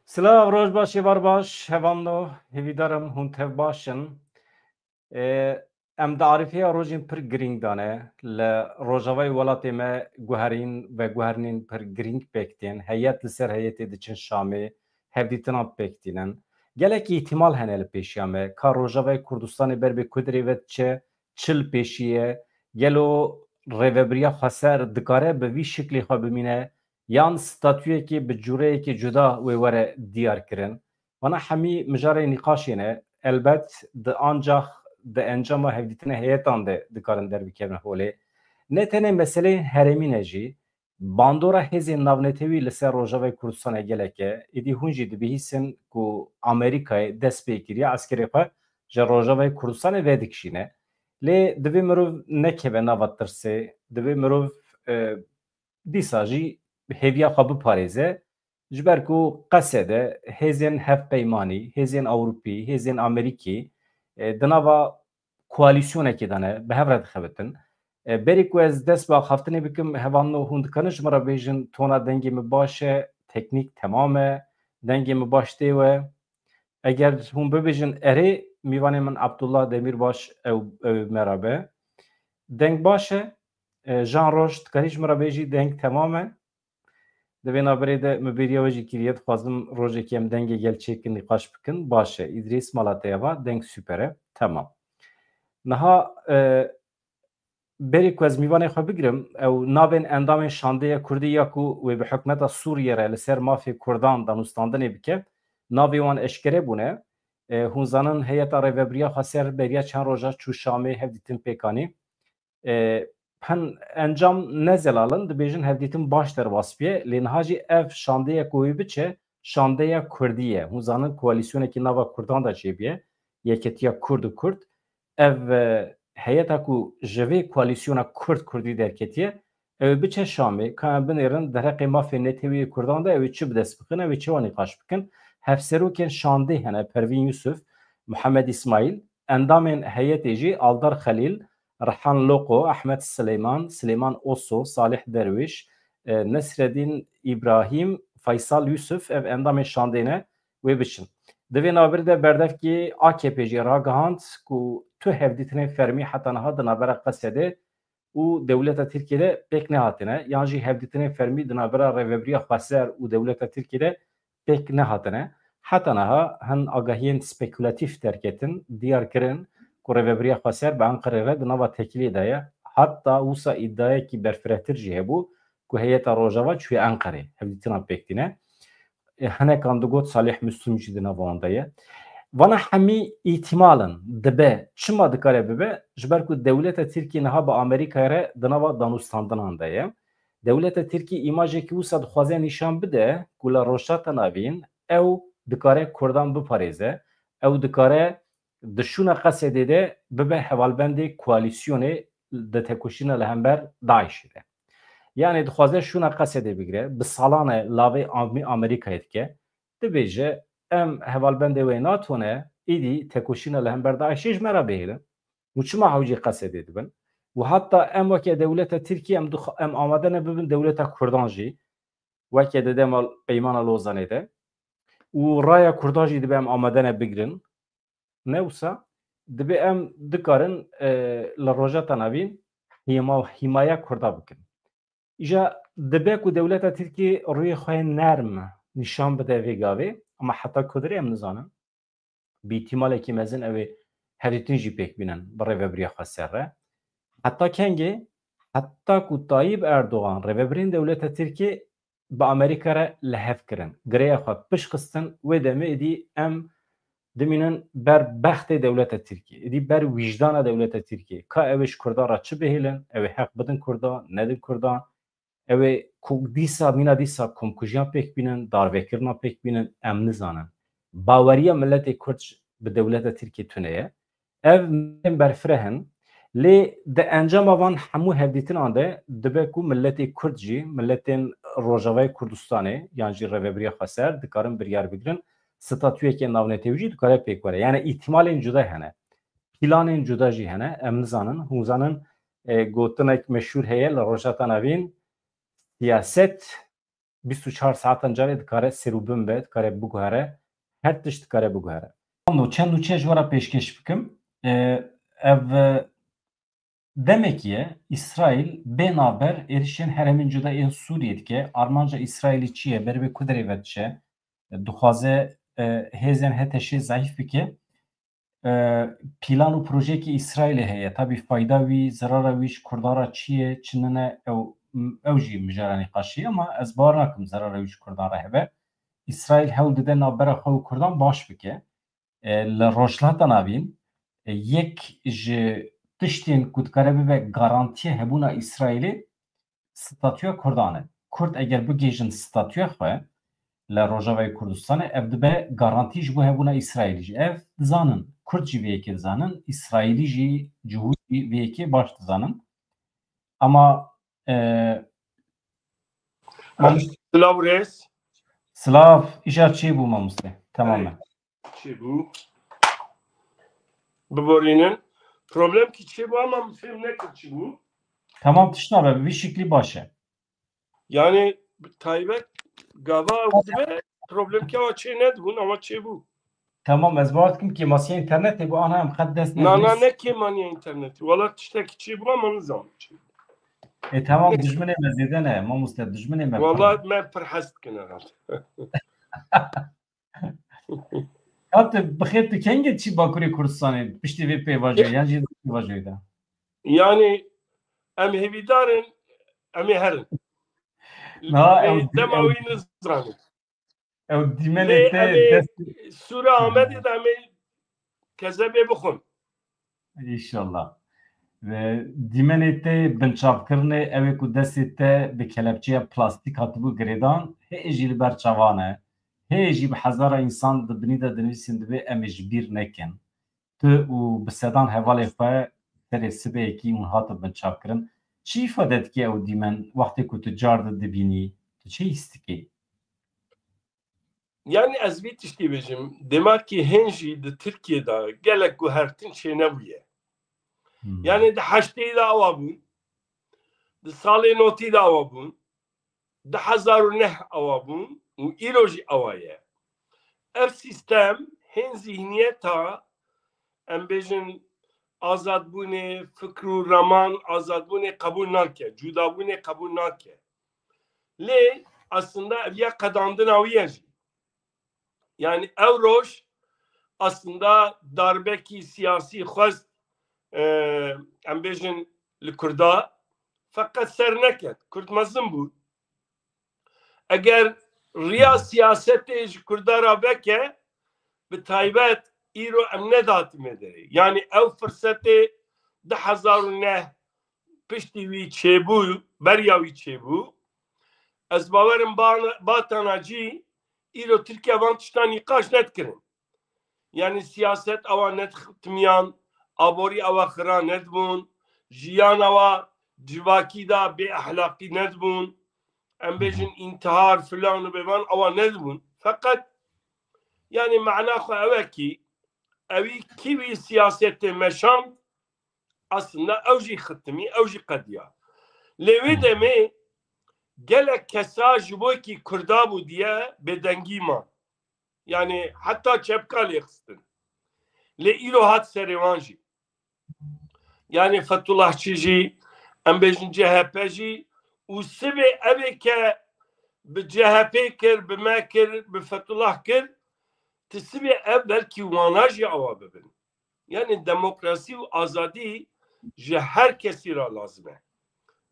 Slav roj baş, var baş, hevamno, hevidarım hûn tev başin. Em di arifiya rojên pir girîng dane li rojavayê welatê me guherîn ve guhernên pir girîng pêk tên. Heyet li ser heyetê diçin Şamê, hevdîtina pêk tînin. Gelekî îhtimal hene li pêşiya me ka Rojavayê Kurdistanê ber bê Kudrê ve diçe çil pêşiye, gelo rêveberiya Xweser dikare bi vî şiklê xwe bimîne yan statûyekê bi cûreyekê cuda wê were diyar kirin. Wana hemî mijarê nîqaşê ne elbet di ancak di encama hevdîtina heyetan de dikarin derbikevin holê. Ne tenê meseleyên herêmî ne jî bandora hêzên navnetewî li ser Rojavayê Kurdistanê geleke êdî hûn jî dibihîzin ku Amerîkayê dest pê kiriye eskerê xwe ji Rojavayê Kurdistanê vedikişîne. Lê divê mirov nekeve nava tirsê, divê mirov dîsa jî hêviya xwe biparêze ji ber ku qesede hêzên hevpeymanî, hêzên Ewropî, hêzên Amerîkî di nava koalîsyonekê de ne bi hev re dixebitin. Berê ku ez dest bi axaftinê bikim hevano hûn dikarin ji min re bêjin tona dengê min baş e, teknîk temam e, dengê min baş tê we. Eger hûn bibêjin erê mêvanê min Abdullah Demirbaş ew me re be. Deng baş e, Jan Roj dikarî ji min re bêjî deng temam e. Di vê naberê de me bêriya we jî kiriye dixwazim rojekê em dengê gel çêkin nîqaş bikin. Baş e. İdrîs mala te va deng süper e. Temam. Niha berê ku ez mêvanê xwe bigirim ew navên endamên şandeya Kurdî ya ku wê bi hikûmeta Sûriye re li ser mafê Kurdan danûstandinê bike navê wan eşkere bûne. Hûn zanin heyeta rêveberiya Xweser beriya çend roja çû Şamê hevdîtin pêkanî. Hin encam nezelalin dibêjin hevdîtin baş derwaspiye lê niha jî ev şandeya ku wê biçe şandeya Kurdî ye. Hûn zanin koalîsyonekî nava Kurdan da çêbiye Yeketiya Kurd û Kurd. Ev heyeta ku ji vê koalîsyona Kurd-Kurdî derketiye ew biçe Şamê ka em binêrin derheqê mafê Netewî Kurdan da ew ê çi bi dest bixin ew ê çi wan nîqaş bikin. Hevserokên şandê hene Pervîn Yusuf, Muhemed İsmail, endamên heyetê jî Aldar Xelîl, Rihan Loko, Ahmed Sileyman, Sileyman Oso, Salih Derviş, Nesreddin İbrahim, Faysal Yusuf ev endamên şandê ne wê biçin. Di vê naberê de berdevkî AKP jî ragihand ku tu hevdîtinên fermî heta niha di navbera Qesedê û dewleta Tirkiye de pêk nehatine. Yan jî hevdîtinên fermî di navbera Rêveberiya Xweser û dewleta Tirkiye de pêk nehatine. Heta niha hin agahiyên spekülatîf derketin diyar kirin ku Rêveberiya Xweser bi Enqerê re di nava tekiliyê de ye. Hatta wisa îddiayekî berfirehtir jî hebû ku heyeta Rojava çûye Enqerê hevdîtina pêk tîne. Hinekan digot Salih Müslüm jî di nava wan de ye. Vana hemî îhtimalin dibe çima dikare bibe ji ber ku dewleta Tirkiye niha bi Amerîkayê re di nava danûstandinan de ye. Dewleta Tirkiye îmajekî wisa dixwaze nîşan bide ku li rojhata navîn ew dikare Kurdan biparêze, ew dikare di şûna Qesedê de bibe hevalbendê koalîsyonê di tekoşîna li hember Daişê de. Yani dixwaze şûna Qesedê bigire, bi salan e lavê Amerîkayê dike, dibêje em hevalbendê wê natone êdî tekoşîna li hember Daişê ji me re bihêlin û çima hewcê Qesedê dibin û hatta em weke dewleta Tirkiye em amade ne bibin dewleta Kurdan jî weke di dema peymana Lozanê de û raya Kurdan jî dibe em amade ne bigirin. Ne wisa dibe em dikarin li rojata navîn hîmaya Kurda bikin. İja dibe ku dewleta Tirkiye rûyê xwe nerm nîşan bide vê gavê ama heta Kudrê em nizanin bi îhtimalekî mezin ew ê herîtin jî pêk bînin bi rêveberiya Xweser re. Heta kengê heta ku Tayyip Erdogan rêveberiyên dewleta Tirkiye bi Amerîka re li hev kirin. Girêya xwe piştxistin wê demê êdî em dimînin ber bextê dewleta Tirkiye, êdî ber wîjdana dewleta Tirkiye. Ka ew ê ji Kurdan re çi bihêlin, ew ê heq bidin Kurdan, nedin Kurdan. Ew ê ku dîsa mîna dîsa komkujiyan pêk bînin, darvekirina pêk bînin em nizanin. Baweriya milletê Kurd bi dewleta Tirkiye tune ye. Ev berfirehin lê di encama van hemû hevdîtinan de dibe ku milletê Kurd jî milletên Rojavayê Kurdistanê yan jî Rêveberiya Xweser dikarin biryar bigirin statûyekê navnetewî jî dikare pêk were. Yani îhtimalên cuda hene. Planên cuda jî hene. Em nizanin hûn zanin gotinek meşhûr heye li rojata navîn siyaset 24 ساعت انجاره دکاره سروبن به دکاره بگوهره هر تشت دکاره بگوهره چند و چه جوارا پیشکش بکم ev demekye İsrail benaber erişen heremin cuda en Suriye'deki Armanca İsrail'i çiye berbe kudre vetçe duhaze hezen heteşi zayıf bike plan û projeyekî İsrailê heye tabii fayda wî zerara wî ji Kurdara çi ye çinine ew jî mijaranê qaşî ama ez bar nakim zerara wî ji Kurdan re hebe İsrail hewl dide navbera xwe û Kurdan baş bike li rojhilata navîn yek ji tiştên ku dikare bibe garantiye hebûna İsrailê statûya Kurdan e Kurd eger bigêjin statûya xwe li Rojavayê Kurdistanê ev dibe garantî ji bo hebûna İsrailî jî ev dizanin Kurd jî vê yekê dizanin İsrailî jî cihûd jî vê yekê baş dizanin ama Slav reis Slav îşa çê bû mamostê temamen çi bû biborînin problem ki çi bû ama film nekir çi bû tamam tişta be vî şiklî baş e yani taybet gava dibe problem ki ama çi nedbûn ama çi bû tamam ez bar dikim ki masiye internetê bu ana em xet dest nana ne kêmaniye internetî wala tiştekî çi bû ama nizam çi tamam dijminê me zêde ne mamoste dijminê me wala me pir hez dikin herhalde Hatta bixêr tu kengê çi Bakurê Kurdistanê piştî vê pêvajoyê yan jî pêvajoyê de yani em hêvîdarin em ê herin dema wî nizanin ew dîmenê te dest Sure Ahmedê de em ê kezebê bixwin İnşallah. Ve dîmenê te binçavkirinê ew ê ku destê te bi kelepçeya plastîk hatibû girêdan hê jî li ber çavan e hê jî bi hezara însan di binî de dinivîsîn divê em ê ji bîr nekin tu û bi sedan hevalê xwe serê sibeyekî hûn hatin binçavkirin çi îfade dike ew dîmen wextê ku tu car de dibînî tu çi hîs dikî yani ez vî tiştî bêjim demakî hên jî di Tirkiyeyê de gelek guhertin çê nebûye yani di heştê de awa bûn di salê notî de awa bûn di hezar û neh awa bûn û îro jî awa ye ev sîstem hên zihniyeta em bêjin azadbûnê fikr û reman azadbûnê qebûl nake cudabûnê qebûl nake lê aslında ev ya qedandina wî ye jî yani ew roj aslında darbekî siyasî xwest em bêjin li Kurda feqet ser neket Kurd mezin bû eger riya siyasetê ji Kurda re veke bi taybet îro em nedatime derê yani ew firsetê 2009 piştî wî çêbû beriya wî çêbû ez bawerim batana cî îro Tirkiye van tiştan nîqaş nedkirin yani siyaset awa nedxitimiyan aborî awa xira nedbûn jiyan awa civakî da bê ehlaqî nedbûn em bêjin intihar filan û bêvan awa nedbûn feqet yani mena xwe ew e kî evî kîvî siyasetê meşand aslında ew jî xitimî ew jî qediya lê wê demê gelek kesa ji bo yekî Kurda bû diye bêdengî man yani heta çepka lê xistin lê îro hat serê wan jî yani Fethullahçî jî em bêjin CHP jî û sibê evê ke bi CHP kir bi me kir bi Fethullah kir ti sibê ev belkî wana jî awa bibin yani demokrasî û azadî ji her kesî ra lazim e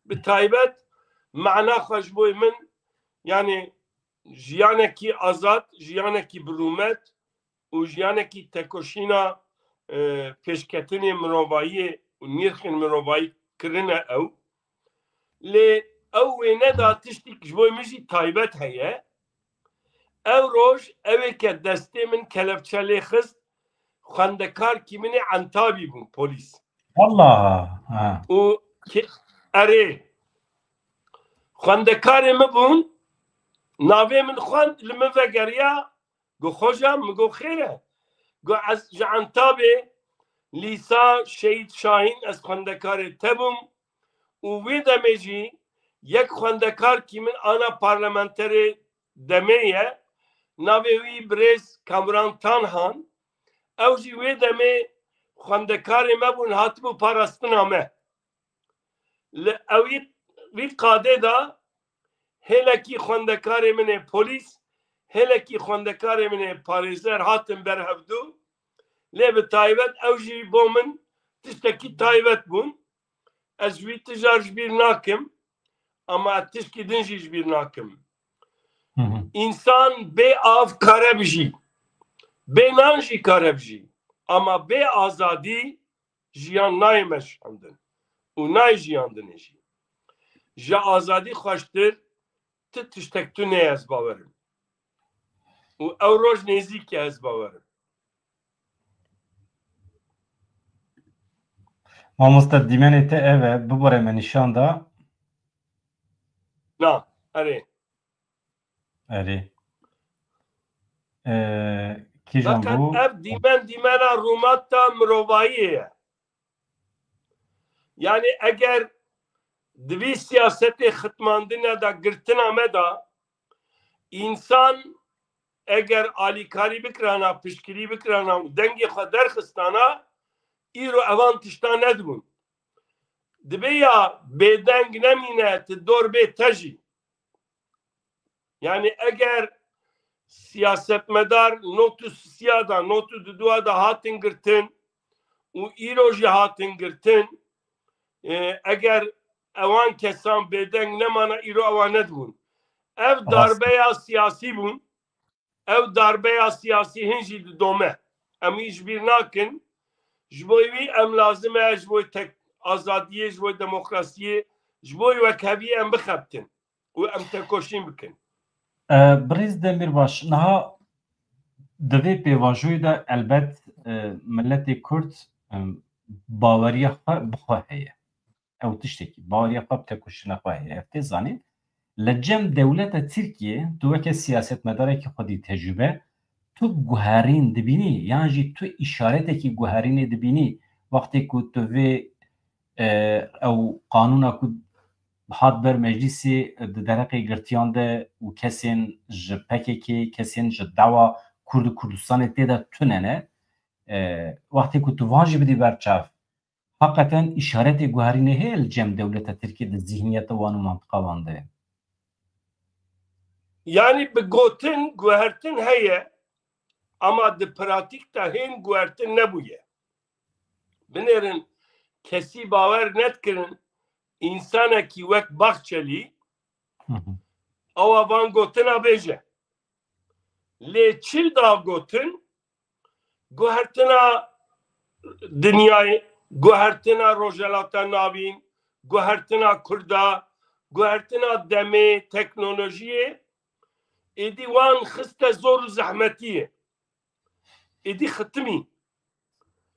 bi taybet mena xwe ji bo min yani jiyanekî azad jiyanekî bi rûmet û jiyanekî tekoşîna pêşketinê mirovayî û nîrxên mirovayî kirine ew lê ew wê neda tiştîk ji bo min jî taybet heye ew roj evê ke destê min kelepçe lê xist xwendekar kîminê entabî bûn polîs Allah û erê xwendekarê min bûn navê min xwend li min vegeriya got xweja min got xêr e got ez ji entabê Lîsa Şehîd Şahîn ez xwendekarê te bûm û wê demê jî یک خوندکار کی من آنا پارلمانتری دمیه ناوی برز کامران تانهان او جی وی دمی خوندکاری مبون هاتبو پاراستنامه اوی وی قاده دا هلکی خوندکاری من پولیس هلکی خوندکاری من پاریزر هاتم برهفدو لی به تایبت او جی بو من تشتکی تایبت بون از وی تجارج بیر ناکم اما تشکی دنجیج بیر ناکم انسان به آف کاره بجی به نانجی کاره بجی اما به آزادی جیان نای مشاندن و نای جیاندن جی جا آزادی خوشتر تشتک تو نه از باورم و او روش نزیکی از باورم مامۆستا دیمەنێ te ev e bibore me nîşan da نه اره erê kîjan fakat bû ev dimena rumatta mirovayî yani eğer divî siyasetê xitmandine da girtina me da insan eğer alîkarî bikirana piştgirî bikirana dengê xwe derxistana îro evan tişta nedibûn dibe ya bêdeng nemîne ti dor bê te jî yani eğer siyasetmedar notu siyada notu duduwa da hatin girtin û îro jî hatin girtin eğer ewan kesan bêdeng nemana îro ewan nedibûn ev darbeya siyasî bûn ev darbeya siyasî hin jî didome em î ji bîr nakin ji bo wî em lazim e ji bo tek azadiyê ji bo demokrasiyê ji bo wekheviyê em bixebtin û em tekoşîn bikin Birêz Demirbaş niha di vê pêvajoyê de elbet milletê Kurd baweriya xwe bixwe heye ew tiştekî baweriya xwe bi tekoşîna xwe heye ev tê zanîn li cem dewleta Tirkiye tu weke siyasetmedarekî xwedî tecrübe tu guherîn dibînî yan jî tu îşaretekî guherînê dibînî wextê ku tu vê ew qanûna ku hat ber meclîsê di dereqê girtiyan de û kesên ji PKK kesên ji dawa Kurd û Kurdistanê tê de tunene wextê ku tu van jî bidî berçav heqeten îşaretê guherînê heye li cem dewleta Tirkiye di zihniyeta wan û mantiqa wan de yani bi gotin guhertin heye ama di pratik de hên guhertin nebûye binêrin kesî bawer nedkirin însanekî wek Baxçelî ewa van gotina bêje lê çil dav gotin guhertina dinyayê guhertina Rojhilatê Navîn guhertina Kurda guhertina demê teknolojiyê êdî wan xiste zor û zehmetiyê êdî xitimî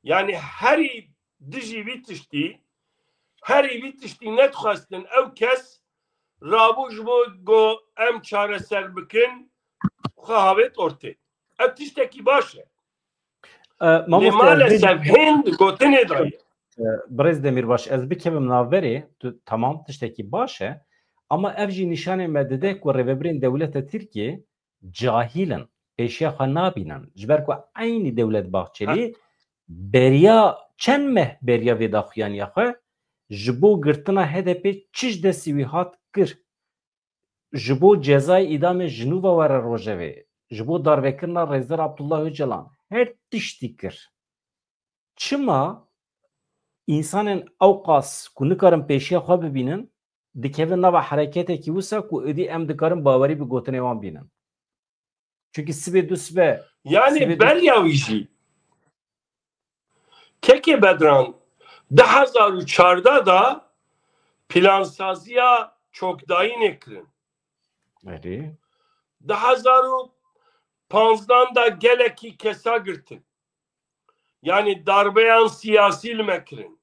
yani herî dijî vî tiştî herî vî tiştî nedixwestin ew kes rabû ji bo got em çareser bikin xwe havêt ortê ev tiştekî baş e lê maalesef hên di gotinê de ye Birêz Demirbaş ez bikevim navberê tu tamam tiştekî baş e ama ev jî nîşanê me dide ku rêveberên dewleta Tirkiye cahîlin pêşiya xwe nabînin ji ber ku eynî dewlet Baxçelî beriya çend meh beriya vê daxuyaniya xwe ji bo girtina HDP çi ji destî wî hat kir ji bo cezayê îdamê ji nû ve were rojevê ji bo darvekirina Rêzer Abdullah Öcalan her tiştî kir çima însanên ew qas ku nikarin pêşiya xwe bibînin dikevin nava hereketekî wisa ku êdî em dikarin bawerî bi gotinê wan bînin çünkü sibê du sibe yani berya wî jî kekê bedran 2014 da plansaziya çokdayînê kirin 2015 da gelekî kesa girtin yani darbeyan siyasî li me kirin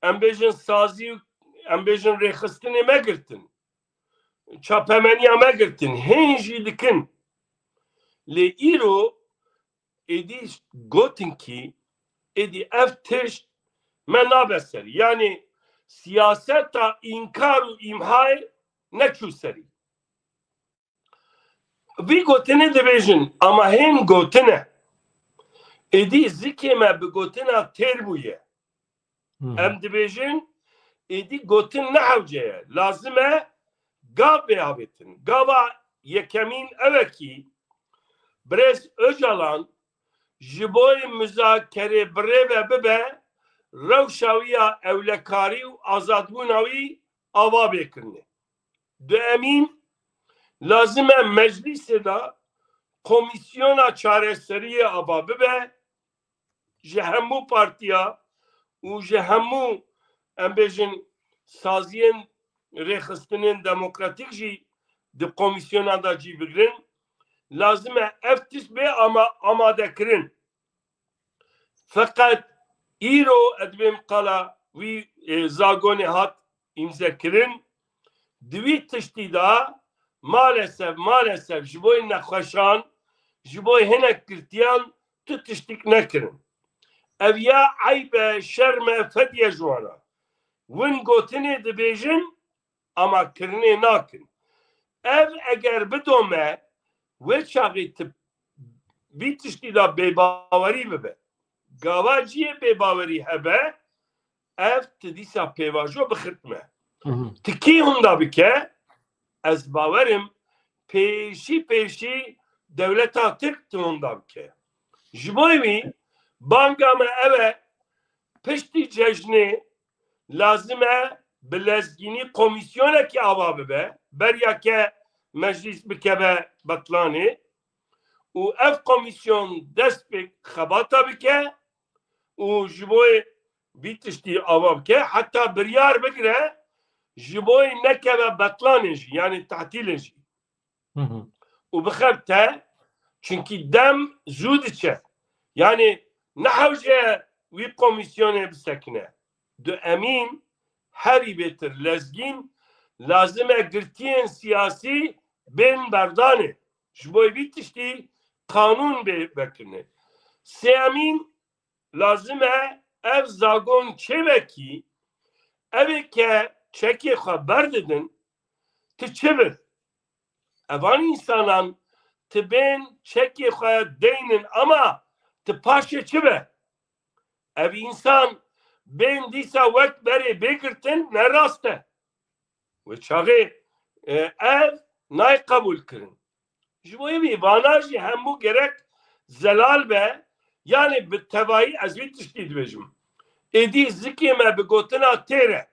em bêjin sazî em bêjin rêxistinê me girtin çapemeniya me girtin hên jî dikin lê îro êdî gotin kî êdî ev tişt me nabe serî yani siyaseta inkar û îmhay neçû serî. Vî gotinê dibêjin ama hên gotine êdî zikê me bi gotina têr bûye. Em dibêjin êdî gotin nehewce ye. Lazim e gav bêavêtin. Gava yekemîn evekî Birêz Öcalan ji bo müzakerê birêve bibe rewşa wî ya ewlekarî û azadbûna wî ava bêkirinê. Du emîn lazim e meclîsê da komisyona çareseriyê ava bibe ji hemû partiya û ji hemû em bêjin saziyên rêxistinên demokratîk jî di komisyona da cî bigirin. Lazim e ev tişt bê amadekirin. Fakat îro edibêm qala wî zagonê hat îmzekirin. Di wî tiştî da maalesef ji bo nexweşan, ji bo hinek girtiyan tu tiştîk nekirin. Ev ya eybe, şerme, fediye ji wan e. Win gotinê dibêjin ama kirinê nakin. Ev eger bidome wê çaxê vî tiştî da bêbawerî bibe. Gava ciyê bêbawerî hebe ev ti dîsa pêvajo bixirtme. Ti kî hûnda bike? Ez bawerim pêşî dewleta Tirk ti hûnda bike. Ji bo wî banga me ev e piştî cejnê lazim e bi lezgînî komisyonekî ava bibe, beryake meclis bikeve betlanê û ev komisyon dest pê xebata bike û ji bo vî tiştî ava bike, heta biryar bigire ji bo nekeve betlanê jî yani tetîlê jî û bixebite çünkü dem zû diçe. Yani nehewce wî komisyonê bisekine. Du emîn herî bêtir lezgîn lazim e girtiyên siyasî bên berdanê. Ji bo vî tiştî kanûn vekirine. Sêmîn lazim e ev zagon çêvekî evê ke çekê xwe berdidin ti çi bir? Evan însanan ti bên çekê xwe deynin ama ti paşê çi be? Ev însan bên dîsa wek berê bêgirtin ne rast e. Wê çaxê ev nay qebûl kirin. Ji bo wî vana jî hemû gerek zelal be yani bi tevayî ez vî tiştî dibêjim. Êdî zikê me bi gotina têr e.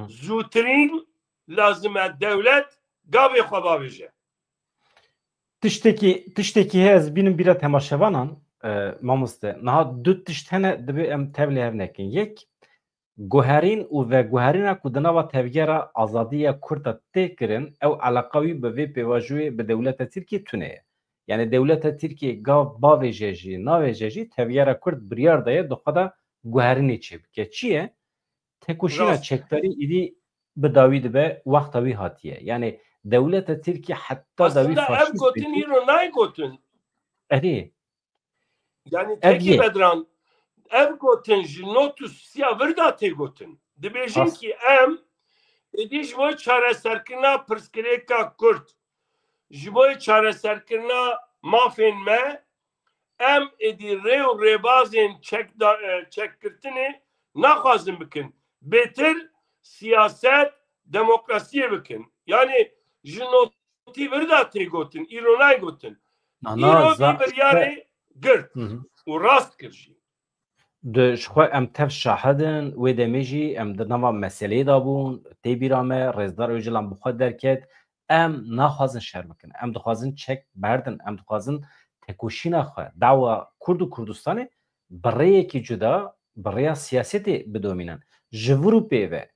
Zûtirîn lazim e dewlet gavê xwe bavêje. Tiştekî heye ez bînim bîra temaşevanan mamoste. Niha du tişt hene divê em tevlê hev nekin. Yek guherîn û veguherîna ku di nava tevgera azadiya Kurd a tê kirin ew eleqa wî bi vê pêvajoyê bi dewleta Tirkiye tune ye. Yani dewleta Tirkiye gav bavêje jî navêje jî tevgera Kurd biryar daye dixwe da guherînê çêbike. Çi ye? Tekoşîna çekdarî îdî bi dawî dibe wexta wî hatiye. Yani dewleta Tirkiye heta da wî Aslında ev gotin îro nay gotin. Erê. Yani tekî bedran ev gotin ji notus siya virda tê gotin. Dibêjin ki em êdî ji bo çareserkirina pirsgirêka Kurd ji bo çareserkirina mafên me em êdî rê û rêbazên çekkirtinê naxwazin bikin. Bêtir siyaset demokrasiyê bikin. Yani ji notî virda tê gotin, îro nay gotin. Îro vî biryarê girt û rast kir jî. Di ji xwe em tev şahidin wê demê jî em di nava meseleyê da bûn tê bîra me Rêzdar Öcalan bi xwe derket em naxwazin şer bikin. Em dixwazin çek berdin, em dixwazin tekoşîna xwe dawa Kurd û Kurdistanê bi rêyekî cuda bi rêya siyasetê bidomînin. Ji vir û pêve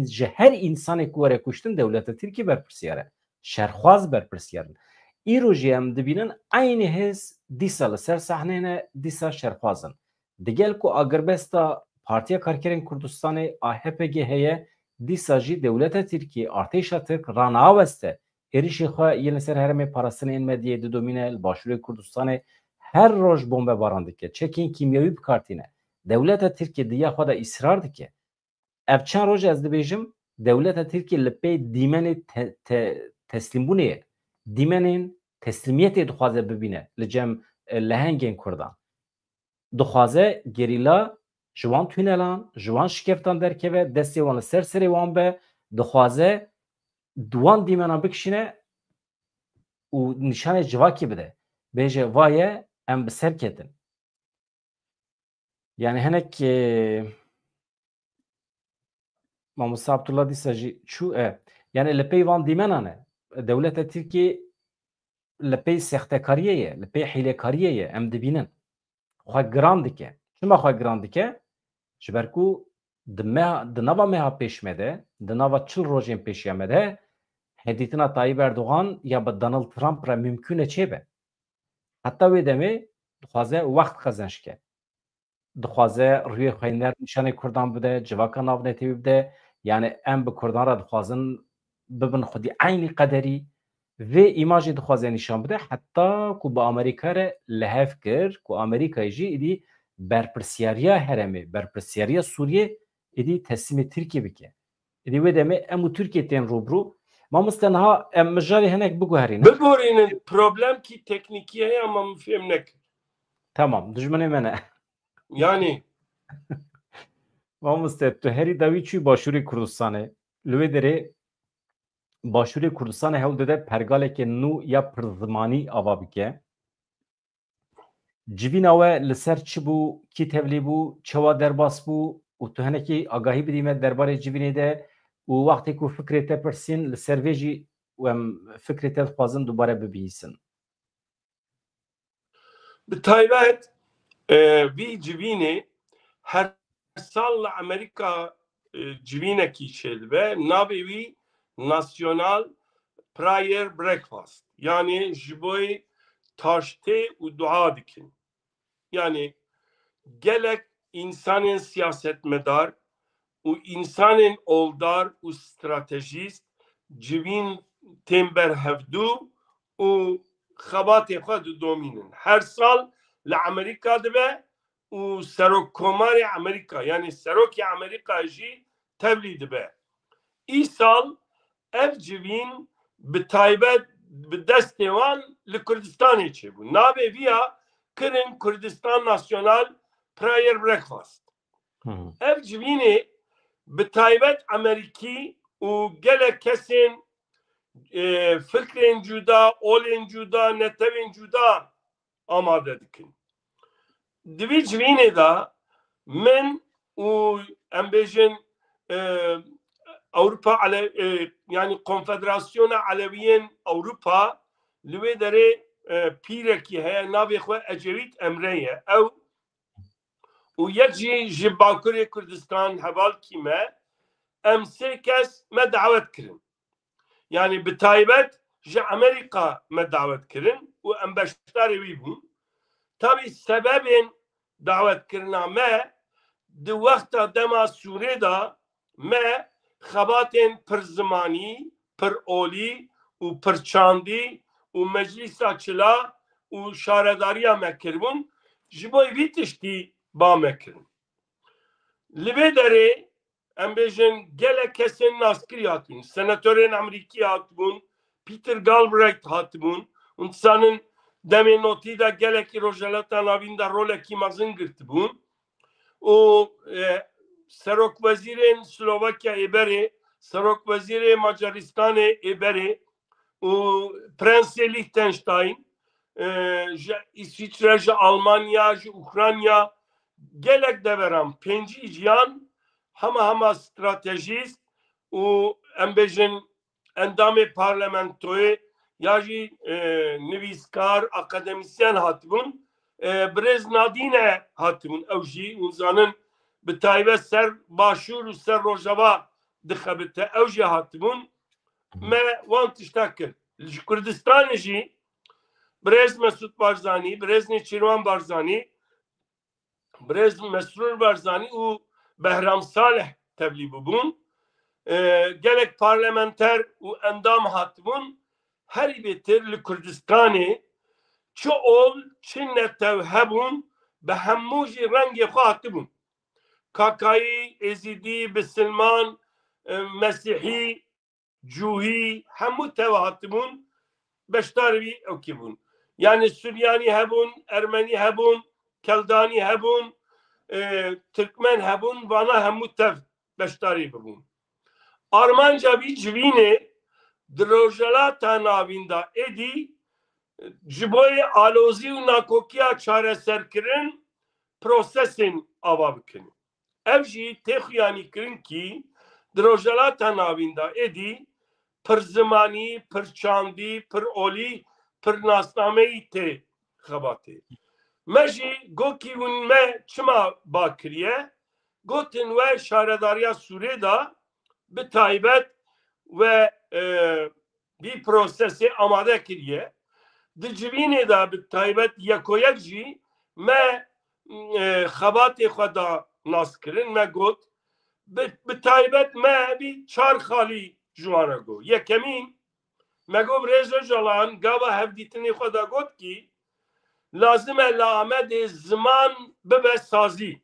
ji her însanê ku were kuştin dewleta Tirkiye berpirsiyar e. Şerxwaz berpirsiyar in. Îro jî em dibînin aynî hêz dîsa li ser sahneyê dîsa şerxwazin. Digel ku agirbesta Partiya Karkerên Kurdistanê AHPG heye dîsa jî dewleta Tirkiye artêşa Tirk ranaweste êrişê xwe yên li ser herêmê parastinên medyayê didomîne li başûrê Kurdistanê her roj bombebaran dike. Çekên kîmyawî bikartîne. Dewleta Tirkiye diya xwe da îsrar dike. ev çend roj ez dibêjim dewleta Tirkiye li pê dîmenê teslim bûnê dîmenên teslimiyetê dixwaze bibîne li cem lehengên Kurdan. Dixwaze gerîla ji wan tûnelan, ji wan şikeftan derkeve, destê wan li ser serê wan be, dixwaze di wan dîmenan bikişîne û nîşanê civakê bide. Bêje vaye em bi ser ketin. Yani hinek Mamosta Abdullah dîsa jî çû yani li pey van dîmenan e dewleta Tirkiye li pey sextekariyê ye, li pey hîlekariyê ye em dibînin. Xwe giran dike. Çima xwe giran dike? Ji ber ku di nava meha pêşme de, di nava çil rojên pêşiya me de hedîtina Tayyip Erdogan ya bi Donald Trump re mümkün e çêbe. Heta wê demê dixwaze wext xezenşke. Dixwaze rûyê xwe nîşanê Kurdan bide, civaka navnetê bide. Yani em bi Kurdan re dixwazin bibin xwedî eynî qederî vê îmajê dixwaze nîşan bide heta ku bi Amerîka re lihev kir ku Amerîkayê jî êdî berpirsyariya herêmê, berpirsyariya Sûriyê êdî teslîmê Tirkiye bike. Êdî wê demê em û Tirkiye tên rûbirû. Mamoste niha em mijarê hinek biguherînin. Bigorînin problem ki teknîkî heye ama min fêm nekir. Tamam, dijminê me ne. Yani Mamoste tu herî dawî çû Başûrê Kurdistanê. Li wê derê Başûrê Kurdistanê hewl dide pergalekê nû ya pirzimanî ava bike. Civîna we li ser çi bû, kî tevlî bû, çawa derbas bû û tu hinekî agahî bidî me derbarê civînê de û wextê ku fikrê te pirsîn li ser vê jî em fikrê te dixwazin dubare bibihîsin. bi taybet vî civînê her sal li Amerîka civînekî çêdibe navê wî National Prayer Breakfast. Yani ji bo taştê û dua dikin. Yani gelek insanên siyasetmedar û insanên oldar û stratejîst civîn tên berhevdû û xebatê xwe didomînin. Her sal li Amerîka dibe û Serokkomarê Amerîka yani Serokê Amerîka jî tevlî dibe. Îsal ev civîn bi taybet bi destê wan li Kurdistanê çêbû. Navê vîya kirin Kurdistan National Prayer Breakfast. Ev civînê bi taybet Amerîkî û gelek kesên fikrên cuda, olên cuda, netewên cuda amade dikin. Di vî civînê de min û em bêjin Avrupa yani Konfederasyona Aleviyên Avrupa li wê derê pîrekî heye navê xwe Ecevît Emre ye. Ew û yek jî ji Bakurê Kurdistan hevalkî me em sê kes me davet kirin. Yani bi taybet ji Amerîka me davet kirin û em beşdarê wî bûn. Tabii sebebên davetkirina me di wexta dema Sûrê da me xebatên pir zimanî, pir olî û pir çandî û meclîsa çila û şaredariya me kirbûn ji bo vî tiştî ba me kirin. Li vê derê em bêjin gelek kesên naskirî hatibûn. Senatörên Amerîkî hatibûn, Peter Galbraith hatibûn û tisanin demê notî de gelekî Rojhilata Navîn de rolekî mezin girtibûn û Serokwezîrên Slovakyayê berê, Serokwezîrê Macaristanê ê berê û Prensê Liechtenstein, ji İsviçre, ji Almanya, ji Ukrayna gelek deveran pêncî jiyan hema stratejîst û em bêjin endamê parlamentoyê ya jî nivîskar, akademisyen hatibûn, Birêz Nadîne hatibûn. Ew jî zanin bi taybet ser Başûr û ser Rojava dixebite. Ew jî hatibûn. Me wan tişta kir. Ji Kurdistanê jî Birêz Mesûd Barzanî, Birêz Nêçîrvan Barzanî, Birêz Mesrûr Barzanî û Behram Saleh tevlî bibûn. Gelek parlamenter û endam hatibûn. Herî bêtir li Kurdistanê çi ol çi netew hebûn bi hemû jî rengê xwe hatibûn. کاکایی ازیدی بسلمان مسیحی جوهی همو توهاتبون بشتاروی اوکی بون yani Süryani hebun, Ermeni hebun, Keldani hebun, Türkmen hebun, vana hemut tev beştari bibun. Armanca bir civine drojelata navinda edi jiboy alozi u nakokiya çareser kirin prosesin ava bikin. Ev jî texuyani kirin ki drojelata navinda edi pir zimanî, pir çandî, pir olî پر ناسنامه ته خباته مجی گوکی ون ما چما باکریه گوتن و شارداریا سوره دا به تایبت و bir prosesi amade kiriye dicivine da bir taybet yakoyak jî me xebatê xwe da nas kirin me got bi taybet me bir çar xalî ji wan re got yekemîn مگو برزو جلان گاوا هفدیتنی خدا گفت کی لازمه لامد زمان ببه سازی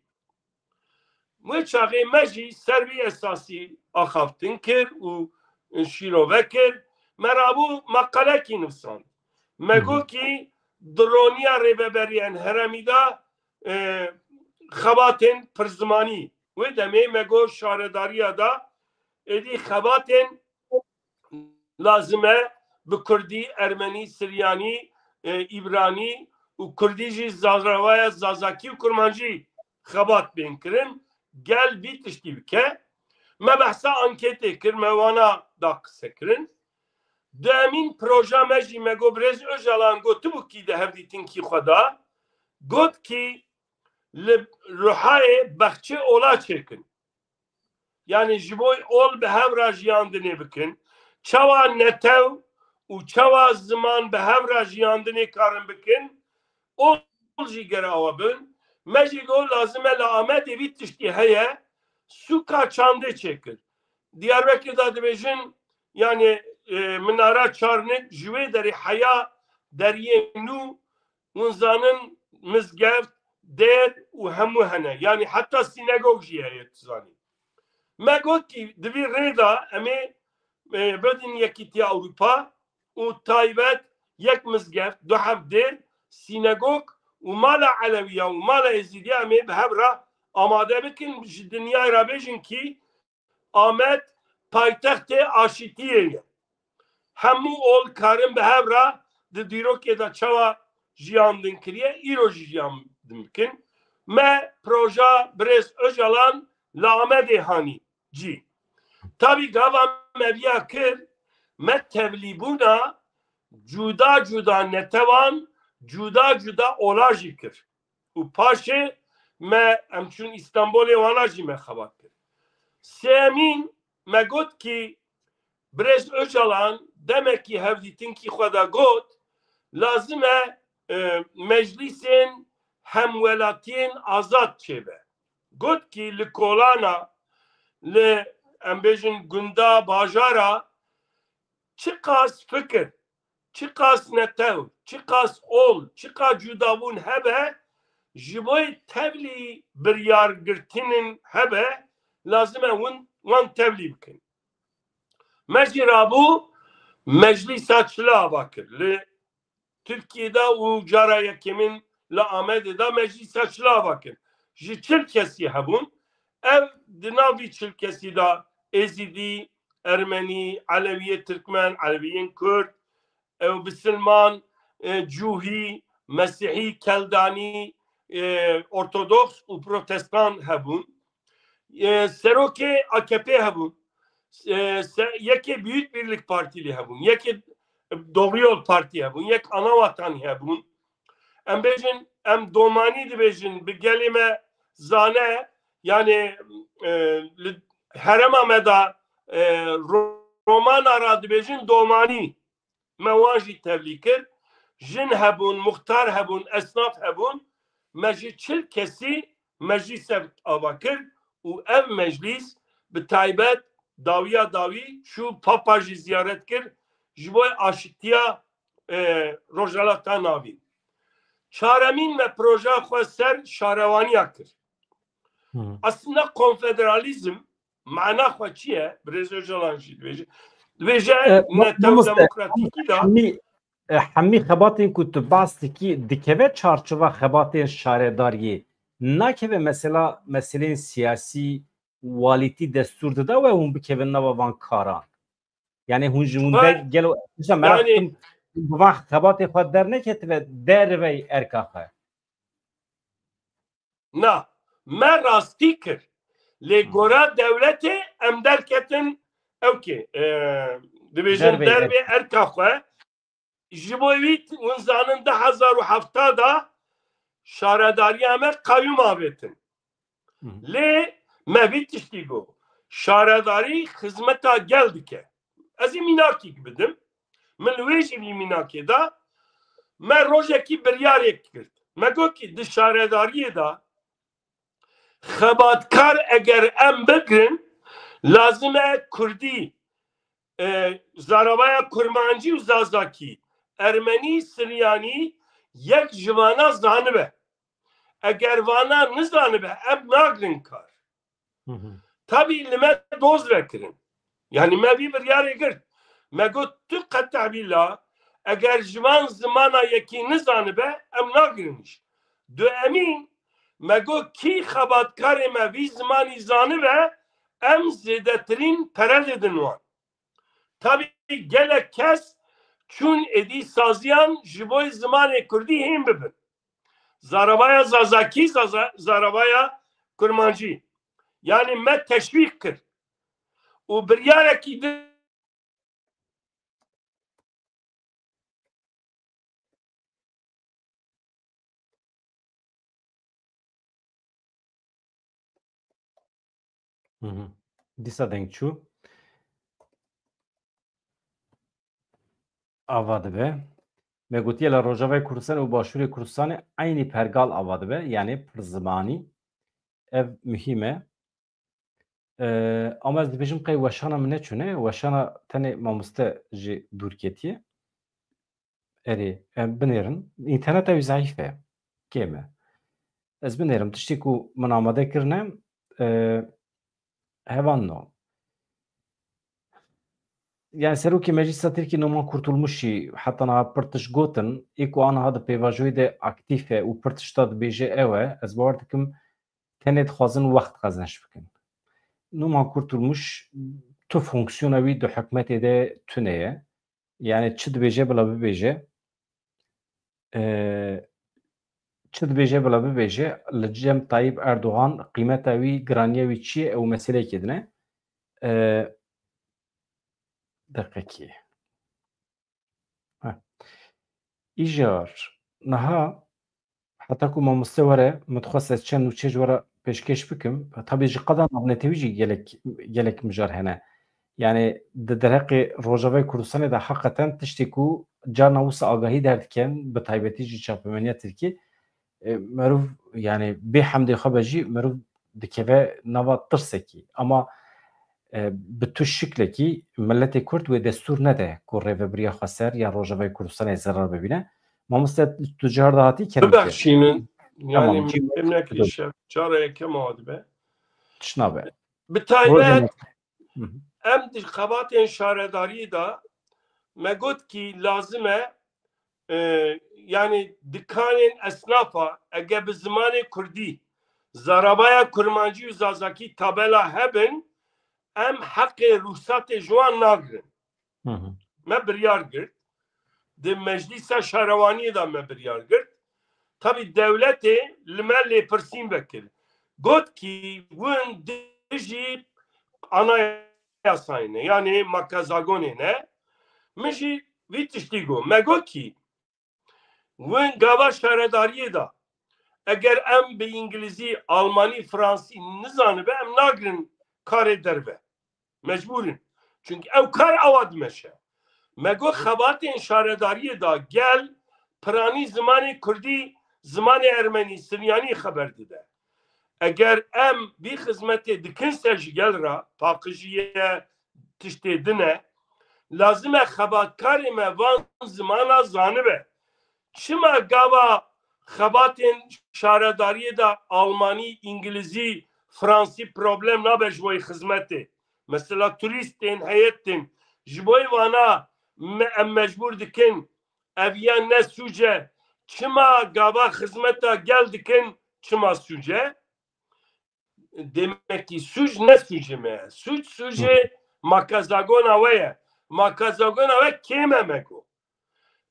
و چاقی مجی سروی اساسی آخافتن کر و شیروه کر مرابو مقاله کی نفسان مگو کی درونیا ریببریان هرمیدا خباتن پرزمانی و دمی مگو شارداریا دا ادی خباتن lazime bi Kurdî, Ermenî, Siryanî, İbranî û Kurdî jî zazravaya zazakî û kurmancî xebat bên kirin gel vî tiştî bike me behsa anketê kir me wana da qise kirin demîn proja me jî me got Birêz Öcalan gotibû kî di hevdîtinkî xwe da got kî li Rihayê bexçe ola çêkin yani ji bo ol bi hevra jiyandinê bikin çawa netew û çawa ziman bi hevra jiyandinê karin bikin ol jî gere awa bin me jî got lazim e li Amedê vî tiştî heye sûka çandê çêkir Diyarbekir da dibêjin yani minara çarnik ji wê derê heya deriyê nû hûn zanin mizgeft dêr û hemû hene yani heta sînegog jî heye tu zanî me got kî di vî rê da em ê بدین یکیتی اروپا و تایبت یک مزگفت دو هفته سینگوگ و مال علویه و مال ازیدی همه به هبرا آماده بکن دنیای را بیشن کی آمد پایتخت آشتیه همو اول کارم به هبرا ده دیرو که دا چوا جیاندن کریه ایرو جیاندن بکن ما پروژه برز Öcalan لامده هانی جی tabi gava mevya kir me tevlîbûna cuda cuda netevan cuda cuda ola jî kir û paşê me em çûn İstanbolê wana jî me xebat kir sêmîn me got kî Birêz Öcalan demekî hevdîtinkî xwe da got lazim e meclîsên hemwelatiyên azad çêbe got kî li kolana li em bêjin gunda bajara çi qas fikir çi qas netew çi qas ol çi qas cudabûn hebe ji bo tevlî biryargirtinên hebe lazim e wan tevlî bikin me jî rabû meclîsa çilava kir li Tirkiyeyê û cara yekemîn li Amedê da meclîsa çilava kir ji çil kesî hebûn ev di navî çil kesî da Ezidî, Ermenî, Aleviye Türkmen, Aleviyên Kurd, Bisilman, Cûhî, Mesihî, Keldanî, Ortodoks û Protestan hebûn. Serokê AKP hebûn. Yekê Büyük Birlik Partilî hebûn. Yekê Doğru Yol Partî hebûn. Yek Anavatanî hebûn. Em bêjin em domanî dibêjin bi gelê me zane yani herema me da romana ra dibêjin domanî me wan jî tevlî kir jin hebûn muxtar hebûn esnaf hebûn me jî çil kesî meclîse ava kir û ev meclîs bi taybet dawiya dawî çû papa jî ziyaret kir ji bo aşitiya Rojhilatê navîn çaremîn me proja xwe ser şarewaniya kir aslında konfederalizm mana xwe çi ye? Birêz Öcalan jî dibêje netew demokratîkî da hemî xebatên ku tu bas dikî dikeve çarçova xebatên şaredariyê nakeve mesela meselên siyasî walîtî destûr dida we hûn bikevin nava van karan yani hûn ji hûn de gelo merak dikim bi van xebatê xwe derneketibe derve erka xwe na me rastî kir lê gora dewletê em derketin ewkê dibêjin dervê erka xwe ji bo wî hûn zanin 2007 da şaredariya me qayyum avêtin lê me vî tiştî got şaredarî xizmeta gel dike ez ê mînakî bidim min li wê jî vî mînakê da me rojekî biryarê kirt me got ki di şaredariyê da xebatkar eger em bigirin lazim e Kurdî zaravaya Kurmancî û Zazakî Ermenî Siryanî yek ji vana zanibe eger vana nizanibe em nagirin kar tabii li me doz vekirin yani me vî biryarê girt me got tu qeteh bîla eger ji van zimana yekî nizanibe em nagirin îş du emîn me got kî xebatkarê me vî zimanî zanibe em zêdetirîn pere didin wan tabii gelek kes çûn êdî saziyan ji bo zimanê Kurdî hên bibin zaravaya Zazakî zaravaya Kurmancî yani me teşvîk kir û biryarekî dîsa deng çû ava dibe me gotiye la Rojavayê Kurdistanê û Başûrê Kurdistanê aynî pergal ava dibe yani pir zimanî ev mühim e ama ez dibêjim qey weşana min neçûne weşana tenê mamoste jî dûr ketiye erê em binêrin înterneta wî zayîf e kêm e ez binêrim tiştî ku min amade kirine hevan no yani serokê Meclîsa Tirkî Numan Kurtulmuşî heta niha pir tişt gotin ê ku aniha di pêvajoyê de aktif e û pir tişta dibêje ew e ez bawer dikim tenê dixwazin wext qezenç bikin Numan Kurtulmuş tu fonksiyona wî di hikûmetê de tune ye yani çi dibêje bila bibêje çi dibêje bila bibêje li cem Tayyip Erdogan qîmeta wî giraniya wî çi ye ew meselekê din e deqekî îjar niha heta ku mamoste were min dixwast ez çend û çêj were pêşkêş bikim tabii ji qeda navnetewî jî gelek mijar hene yani di derheqê Rojavayê Kurdistanê de heqeten tiştê ku carna wisa agahî derdikin bi taybetî jî çapemeniya Tirkî merov yani bê hemdê xwe be jî merov dikeve nava tirsekî ama bi tu şiklekî milletê Kurd wê destûr nede ku rêveberiya Xweser ya Rojavayê Kurdistanê zarar bibîne mamoste tu cihar de hatî bibexşînin yani emnekî şev cara yekem adibe tişnabe bi taybet em di xebatên şaredariyê da me got ki lazim e yani dikanên esnafa eger bi zimanê Kurdî zarabaya Kurmancî û Zazakî tabela hebin em heqê ruhsatê ji wan nagirin me biryar girt di Meclîsa Şarewaniyê da me biryar girt tabii devletê li me lêpirsîn vekir got ki hûn dijî anayasayê ne yani makazagonê ne min jî vî tiştî got me got ki hûn gava şaredariyê da eger em bi İngilîzî Almanî Fransî nizanibe em nagirin karê derve mecbûrin çünkü ew kar awa dimeşe me got xebatên şaredariyê da gel piranî zimanê Kurdî zimanê Ermenî Siryanî xeber dide eger em vî xizmetê dikin ser ji gel ra paqijiyê tiştê dine lazim e xebatkarê me van zimana zanibe çima gava xebatên şaredariyê da Almanî İngilîzî فرانسی پروبلم نابه جوی خدمته مثلا توریستین هیئتین جوی وانا مجبور دکن اویان نسوجه چما گاوا خدمتا گل دکن چما سوجه demek ki suç ne suçu me? Suçu makazagon avaya. Makazagon avaya kememek o.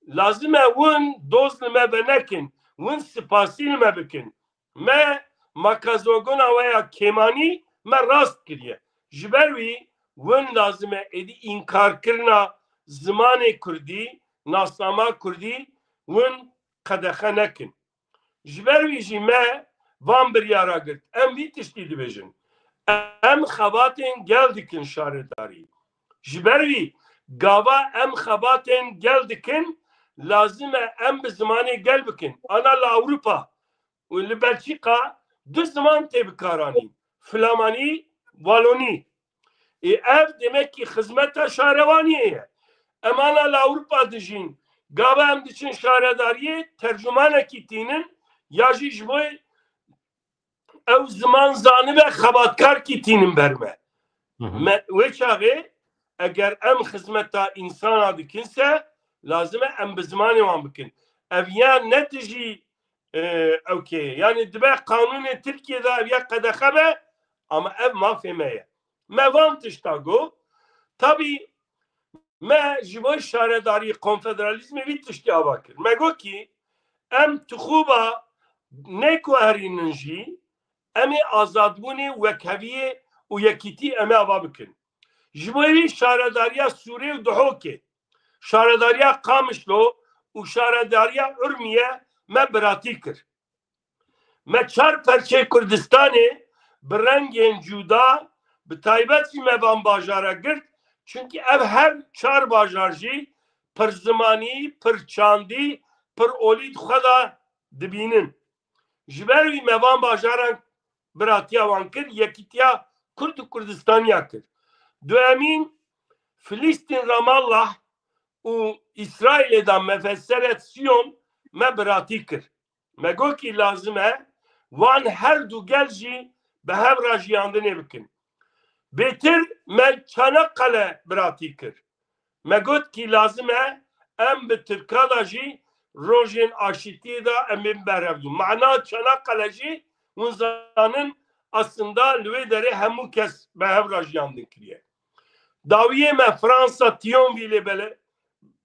Lazım e un dozlu me benekin. Un spasil me bikin. Me makazagon avaya kemani me rast kiriye. Jibervi un lazım e edi inkar kirna zamanı kurdi, nasama kurdi un kadexe nekin. Jibervi jime Van bir yara girt. Em bir tişti dibêjin. Em xebatên gel dikin şaredarî. Ji ber wî gava em xebatên gel dikin lazim e em bi zimanê gel bikin. Ana li Awropa û li Belçîka du ziman tê bikaranîn. Flamanî, Walonî. Ev demek ki xizmeta şarevaniyê ye. Em ana li Awropa dijîn. Gava em diçin şaredariyê tercümanekî tînin ya jî ji bo ev zaman zanı ve xebatkar ki tînin berme. Ve çağı eğer em hizmeta insana dikinse lazım em bi zimanê wan bikin. Ev ya ne tijî okey. Yani dibe kanunê Tirkiye'de ev ya qedexe be ama ev mafê me ye. Me van tişta got. Tabii me ji bo şaredarî konfederalizmê vî tiştî ava kir. Me got ki em tixuba nêguherînin jî em ê azadbûnê wekheviyê û yekîtî em ê ava bikin. Ji bo wî şaredariya Sûrê û Duhokê, şaredariya Qamişlo û şaredariya Urmiye me biratî kir. Me çar perçê Kurdistanê bi rengên cuda bi taybet jî me van bajara girt çünkü ev her çar bajar jî pir zimanî, pir çandî, pir olî xwe da dibînin. Ji ber wî me van bajaran biratiya wan kir, yekîtiya Kurd û Kurdistaniya kir. Duemîn Filîstîn Ramallah û İsraîlê da mefesseret Siyon me biratî kir. Me got ki lazim e wan her du gel jî bi hev re jiyandinê bikin. Bêtir me Çanakkale biratî kir. Me got ki lazim e em bi Tirka da jî rojên aşîtiyê da em ê berhevdûn. Mana Çanakkale jî hûn zanin aslında li wê derê hemû kes bi hev re jiyandin kiriye. Dawiyê me Fransa Thionvilleê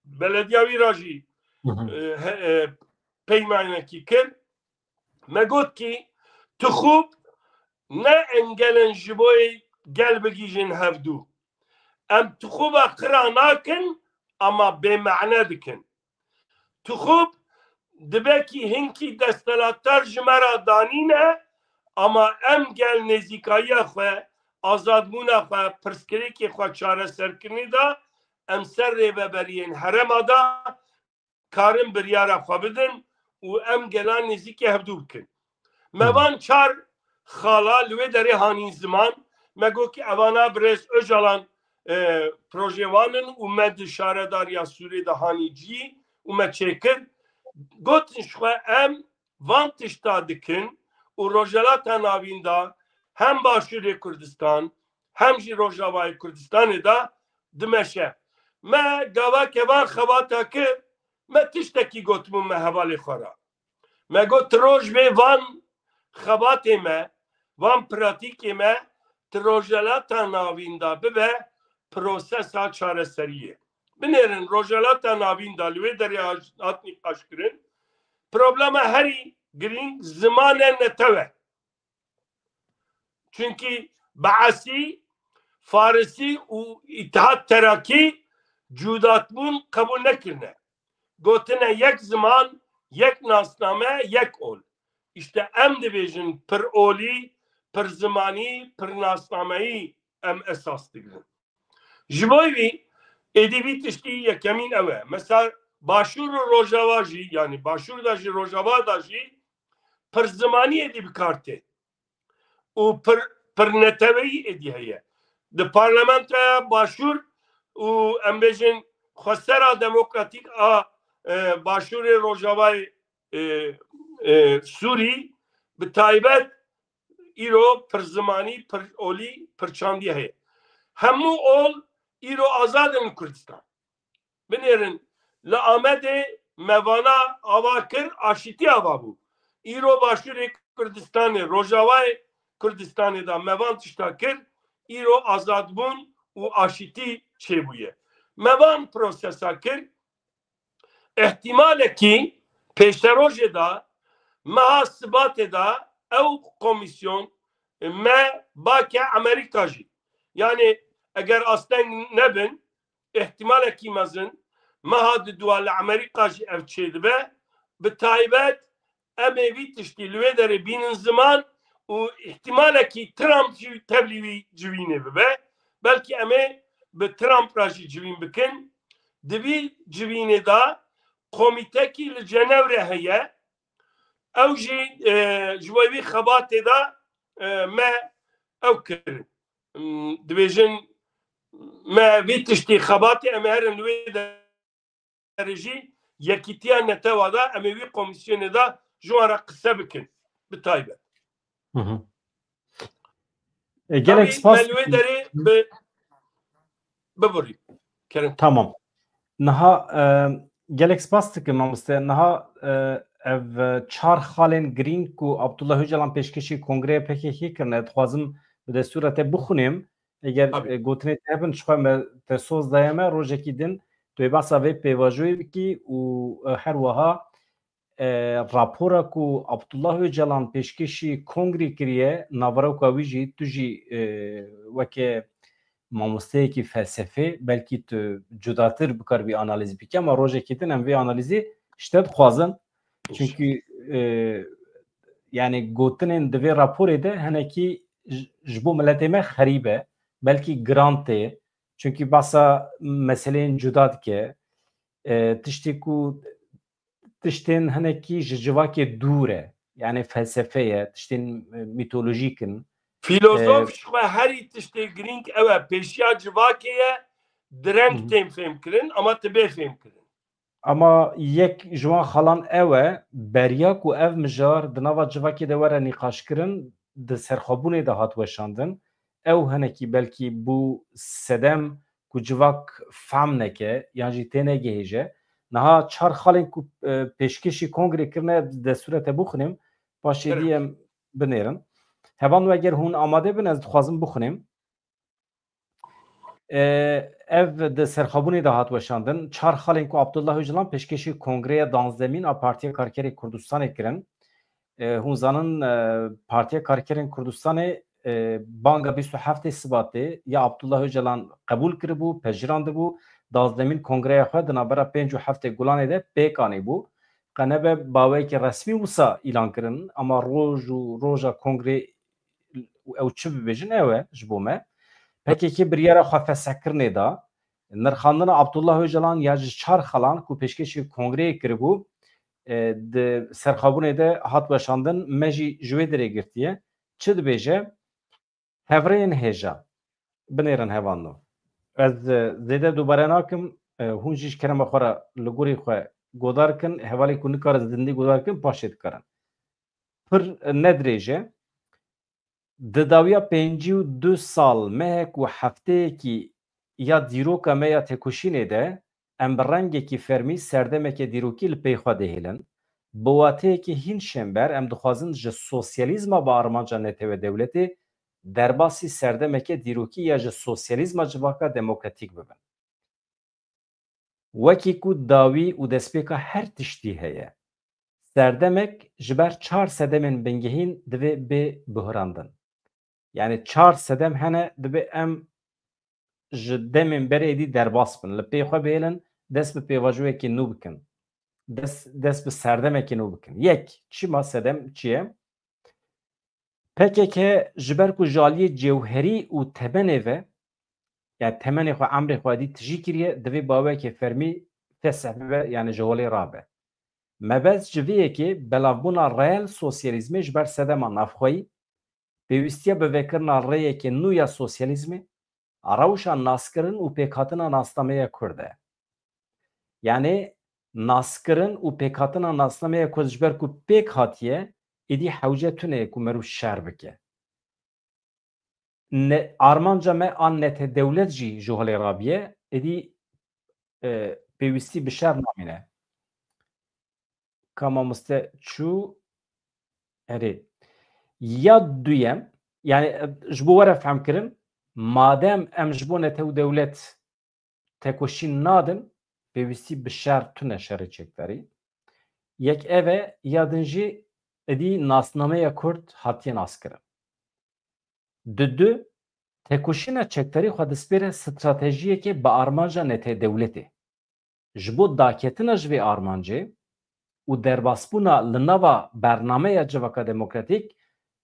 belediya wî ra jî peymanekî kir. Me got ki tixûb ne engelin ji bo gel bigîjin hevdû. Em tixûba qira nakin ama bêmane dikin. Tixûb dibe ki hinkî destelatdar ji me ra danîne ama em gel nêzîkayiya xwe, azadbûna xwe, pirsgirêkê xwe çareserkirinê da em ser rêveberiyên herêma da karin biryara xwe bidin û em gelan nêzîkê hevdû bikin. Me van çar xala li wê derê hanîn ziman. Me got ki evana Birêz Öcalan projê wanin û me di şaredariya Sûrê de hanî cî û me çêkir. Gotin ji xwe em van tişta dikin û Rojhilata navîn da hem Başûrê Kurdistan hem jî Rojavayê Kurdistanê da dimeşe. Me gava kevan xebata kir, me tiştekî gotibûn me hevalê xwe ra. Me got roj vê van xebatê me, van pratîkê me ti Rojhilata navîn da bibe prosesa çareseriyê. Binêrin Rojhilata navîn da li wê derê hatî qaşkirin. Problema herî girîng zimanê netewe. Çünkü Baasî, Farisî û İttihat Terakî cudatbûn qebûl nekirine. Gotine yek ziman, yek nasname, yek ol. İşte em dibêjin pir olî, pir zimanî, pir nasnameyî em esas digirin. Ji bo wî êdî vî tiştî yekemîn ew e. Mesela Başûr û Rojava jî yani Başûr da jî Rojava da jî pir zimanî êdî bikartê û pir neteweyî êdî heye. Di parlamentoya Başûr û em bêjin xwesera demokratîk a Başûrê Rojavayê Sûrî bi taybet ایرو پر زمانی پر اولی پر چاندی هی همو اول ایرو آزادن کردستان بنیرن لآمد موانا آوا کر آشتی آوا بو ایرو باشور کردستان روجاوای کردستان دا موان تشتا کر ایرو آزاد بون و آشتی چه بویه موان پروسسا کر احتمال کی پیشتروج دا محاسبات دا او komisyon me bake Amerika jî yani eğer aslen nebin ihtimal ki mezin meha di dual Amerika jî ev çêdibe bi taybet em evî tiştî li wê derê bînin ziman û ihtimal ki Trump jî tevlî wî civînê bibe belkî em ê bi Trump ra jî civîn bikin di vî civînê da komitekî li Cenevre heye ew jî ji bo wî xebatê da me ew kirin dibêjin me vî tiştî xebatê em ê herin li wê derê jî yekîtiya netewa da em ê wî komisyonê da ji wan re qise bikin bi taybet gelek spas me li wê derê biborî kerim tamam niha gelek spas dikim mamoste niha ev çar xalên girîng ku Abdullah Öcalan pêşkêşî Kongreya PKK kirine dixwazim bi destûra te bixwînim eger gotinê te hebin ji xwe me te soz daye me rojekî din tu ê behsa vê pêvajoyê bikî û her wiha rapora ku Abdullah Öcalan pêşkêşî Kongrê kiriye naverewka wî jî tu jî weke mamosteyekî felsefê belkî tu cudatir bikar vî analîz bikî ama rojekî din em vê analîzê ji te dixwazin çünkü yani gotinên di vê raporê de hinekî ji bo miletê me xerîb e belkî giran tê çünkü behsa meseleyên cuda dike tiştê ku tiştên hinekî ji civakê dûr e yani felsefe ye tiştên mîtolojîk in filozof ji xwe herî tiştê girîng ew e pêşiya civakê ye direng tên fêm kirin ama tibê fêm kirin ama yek ji wan xalan ew e beriya ku ev mijar di nava civakê de were nîqaşkirin di serxwebûnê de hat weşandin ew hinekî belkî bû sedem ku civak fehm neke yan jî tê negihêje niha çar xalên ku pêşkêşî Kongrê kirine destûra te bixwînim paşê dî em binêrin hevan eger hûn amade bin ez dixwazim bixwînim ev di serxwebûnê de hat weşandin çar xalên ku Abdullah Öcalan pêşkêşî Kongreya Danzdemîn a Partiya Karkerê Kurdistanê kirin hûn zanin Partiya Karkerên Kurdistanê banga 27 Sibatê ya Abdullah Öcalan qebûl kiribû pejirandibû Danzdemîn Kongreya xwe di navbera 5 û heftê Gulanê de pêk anîbû qenebe baweyekî resmî wisa îlan kirin ama roj û roja Kongrê ew çi bibêjin ew e ji bo me PKK biryara xwe fesehkirinê da nirxandina Abdullah Öcalan ya ji çar xalan ku pêşkêşî Kongreyê kiribû di serxwebûnê de hat weşandin me jî ji wê derê girtiye çi dibêje hevreyên hêja binêrin hevan ez zêde dubare nakim hûn jî ji kerema xwe re li gorî xwe godar kin hevalê ku nikare zindî godar kin paşê dikarin pir nedirêje di dawiya 52 sal mehek û hefteyekî ya dîroka me ya têkoşînê de em bi rengekî fermî serdemeke dîrokî li pey xwe dihêlin bi wateyekî hîn şember em dixwazin ji sosyalîzma bi armanca netewê dewletê derbasî serdemeke dîrokî ya ji sosyalîzma civaka demokratîk bibin wekî ku dawî û destpêka her tiştî heye serdemek ji ber çar sedemên bingehîn divê bê bihirandin yani çar sedem hene dibe em ji demên berê dî derbas bin li pê xwe bêlin dest bi pêvajoyekê nû bikin dest bi serdemekê nû bikin yek çima sedem çi ye PKK ji ber ku jaliyê cewherî û temenê ve yani temenê xwe emrê xwe dî tijî kiriye divê bawekê fermî feseh bibe yani ji holê rabe mebez ji vê yekê belavbûna reel sosyalîzmê ji ber sedema navxweyî pêwîstiya bi vekirina rêyekê nû ya sosyalîzmê rewşa naskirin û pêkhatina nasnameya Kurd e yani naskirin û pêkhatina nasnameya Kurd ji ber ku pêk hatiye êdî hewce tuneyê ku merû şer bike armanca me an nete devlet jî ji holê rabiye êdî pêwîstî bi şer namîne. Ka mamoste çû erê ya duyem yani ji bo were fehm kirin madem em ji bo nete û dewlet tekoşîn nadin pêwîstî bi şer tune şerê çekdarî. Yek ev e ya din jî êdî nasnameya Kurd hatiye naskirin. Du tekoşîna çekdarî xwe dispêre stratejiyekê bi armanca nete dewletê. Ji bo daketina ji vê armancê û derbasbûna li nava bernameya Civaka Demokratîk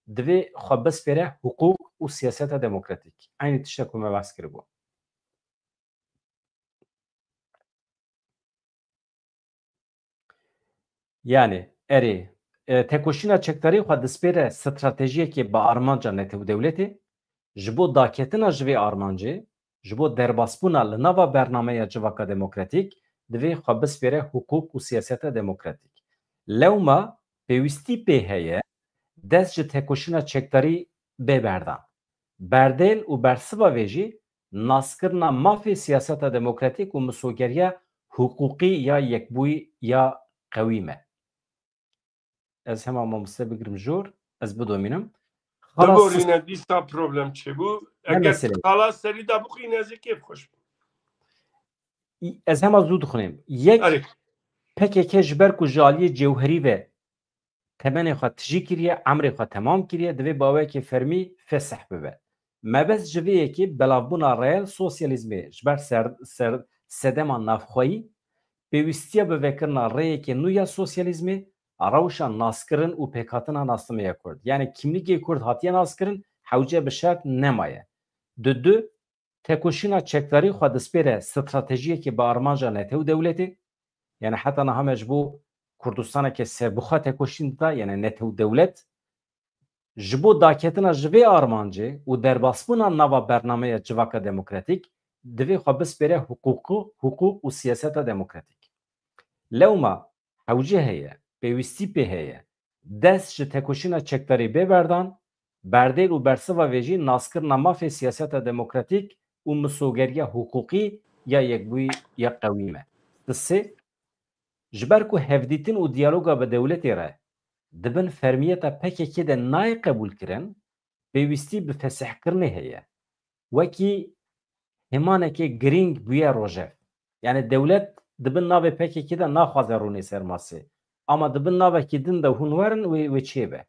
divê xwe bispêre hukuk û siyaseta demokratîk. Aynı tiştek ku me behs kiribû. Yani erê tekoşîna çekdarî xwe dispêre stratejiyekê bi armanca nete û dewletê ji bo daketina ji vê armancê ji bo derbasbûna li nava bernameya Civaka Demokratîk divê xwe bispêre hukuk û siyaseta demokratîk. Lewma pêwîstî pê heye dest ji tekoşîna çekdarî bê berdan. Berdêl û bersiva vê jî naskirina mafê siyaseta demokratîk û misogeriya hukukî ya yekbûyî ya qewî me. Ez hema mamoste bigirim jor, ez bidomînim. Biborîne dîsa problem çêbû. Eger mesele. xala serî da bixwîne ez ê kêf xweş bim. Ez hema zû dixwînim. Yek PKK ji ber ku ji aliyê cewherî ve temenê xwe tijî kiriye, emrê xwe temam kiriye, divê bawekê fermî fesih bibe. Mebez ji vê yekê belavbûna reel sosyalîzmê ji ber sedema navxweyî pêwîstiya bivekirina rêyekê nû ya sosyalîzmê rewşa naskirin û pêkhatina nasnameya Kurd. Yani kimlikê Kurd hatiye naskirin hewce bi şert nemaye. Du tekoşîna çekdarî xwe dispêre stratejiyekê bi armanca nete û dewletê yani heta niha ji bo Kurdistanekê serbixwe tekoşîn da yani nete û dewlet ji bo daketina ji vê armancê û derbasbûna nava bernameya Civaka Demokratîk divê xwe bispêre hukuk û siyaseta demokratîk. Lewma hewce heye, pêwîstî pê heye dest ji tekoşîna çekdarî bê berdan, berdêl û bersiva vê jî naskirina mafê siyaseta demokratîk û misogeriya hukukî ya yekbûyî ya qewî me. Sê ji ber ku hevdîtin û diyaloga bi dewletê re dibin fermiyeta PKK de nayê qebûl kirin, pêwîstî bi fesihkirinê heye. Wekî hêmanekê girîng bûye rojev. Yani dewlet dibin navê PKK de naxwaze rûnê ser masê. Ama dibin navekî din de hûn werin wê çêbe.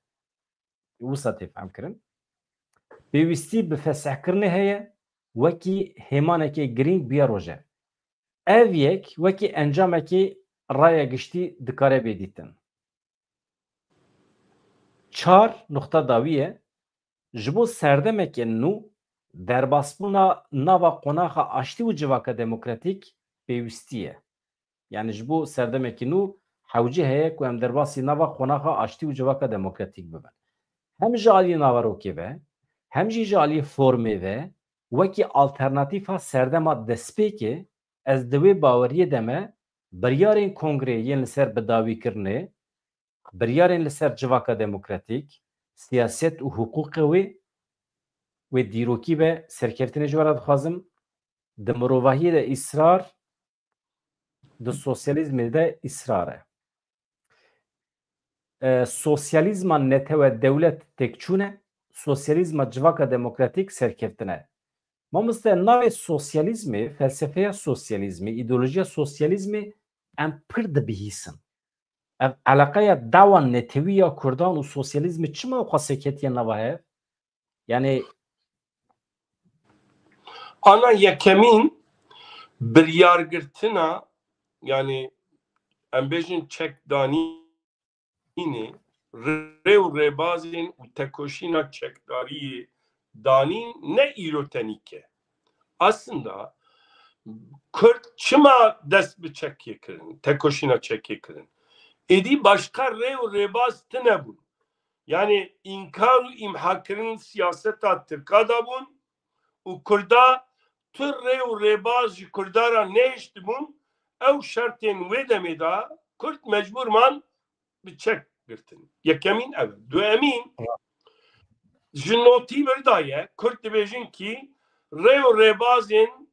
Wisa tê fehm kirin. Pêwîstî bi fesihkirinê heye, wekî hêmanekê girîng bûye rojev. Ev yek wekî encamekî raya giştî dikare bê dîtin. Çar nokta dawiye ji bo serdemekê nû derbasbûna nava qonaxa aştî û Civaka Demokratîk pêwîstî ye. Yani ji bo serdemekî nû hewce heye ku em derbasî nava qonaxa aştî û Civaka Demokratîk bibin. Hem ji aliyê naverokê ve hem jî ji aliyê formê ve wekî alternatîfa serdema destpêkê ez di wê baweriyê de me biryarên kongrê yên li ser bidawîkirinê, biryarên li ser Civaka Demokratîk, siyaset û hukûqê wê dîrokî ve serkeftinê ji were dixwazim di mirovahiyê de îsrar, di sosyalîzmê de îsrar e. Sosyalîzma nete ve dewlet têkçûne, sosyalîzma Civaka Demokratîk serkeftine. Mamiste navê sosyalîzmê, felsefeya sosyalîzmê, îdeolojiya sosyalîzmê em pir dibihîsin. Ev alaqeya dawa netewî ya Kurdan û sosyalîzmê çima xwe seketiye nava hev? Yani ana yekemîn biryargirtina yani em bêjin çekdanînê rê û rêbazên û tekoşîna çekdariyê danîn ne îro tenîk e. Aslında Kürt çima dest bi çekê kirin, tekoşîna çekê kirin. Êdî başka rê û rêbaz tune bûn. Yani inkar û imha kirin siyaseta Tirka da bûn û Kurda tur rê û rêbaz ji Kurdara nehiştibûn ew şertên wê demê da Kurd mecbûr man bi çek girtin. Yekemîn ev. Duemîn جنوتی بردایه کرد دبیجن کی ریو ریبازین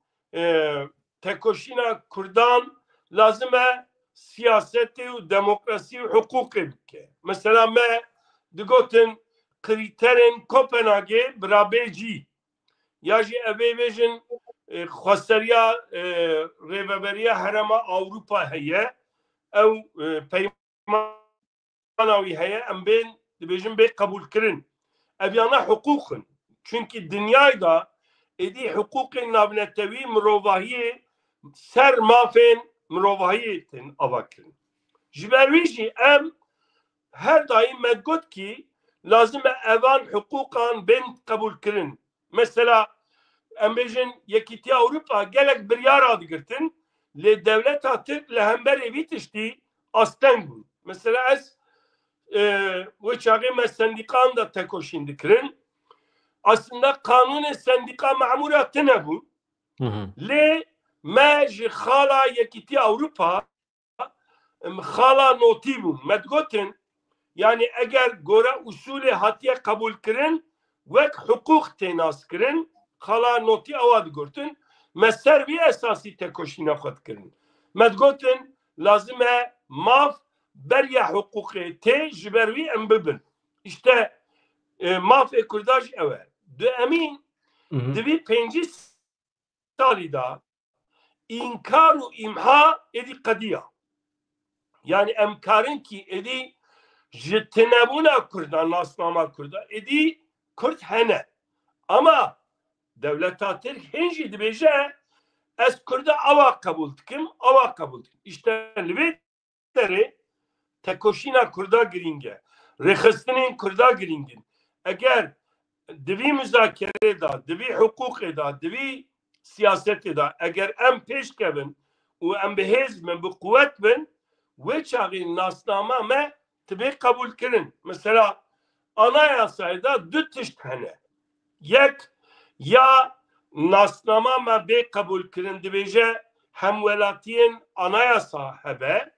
تکوشینا کردان لازمه سیاستی و دموکراسی و حقوقی بکه مثلا ما دگوتن کریترین کوپنهاگی برابر جی یا جی اوی بیجن خواستریا ریوبریا هرما اوروپا هیه او پیماناوی هیه ام بین دبیجن بی قبول کرن ابیانا حقوقن çünkü dünyada edi hukukun navnetevi mrovahiye ser mafen mrovahiyetin avakın. Jiberviji em her daim medgot ki lazım evan hukukan ben kabul kırın. Mesela embejin yekiti Avrupa gelek bir yer adı girtin le devlet Türk le hember evi tişti astengun. Mesela ez ve çağım sendikan da tekoşindi kırın. Aslında kanun sendika ma'muratı ne bu? Le mej khala yekiti Avrupa khala noti bu. Medgotin yani eğer gora usulü hatiye kabul kırın ve hukuk tenas kırın khala noti avad görtün meser bir esası tekoşina xod kırın. Medgotin lazime maf berya hukuki te jibervi embibin. İşte maf kurdaj evet. De emin devi 5 salida inkaru imha edi kadiya. Yani emkarın ki edi jitenebuna kurdan nasnama kurda edi kurt hene. Ama devlet Türk henci dibece es kurda ava kabul dikim ava kabul dikim. İşte libetleri tekoşina kurda giringe. Rexistinin kurda giringin. Eğer devi müzakere da, devi hukuk da, devi siyaset da, eğer em peş kevin ve em behezmen, bu kuvvet bin ve çağın nasnama me tabi kabul kırın. Mesela anayasayda dü tiştene. Yek ya nasnama me be kabul kırın dibece hemvelatiyen anayasa hebe.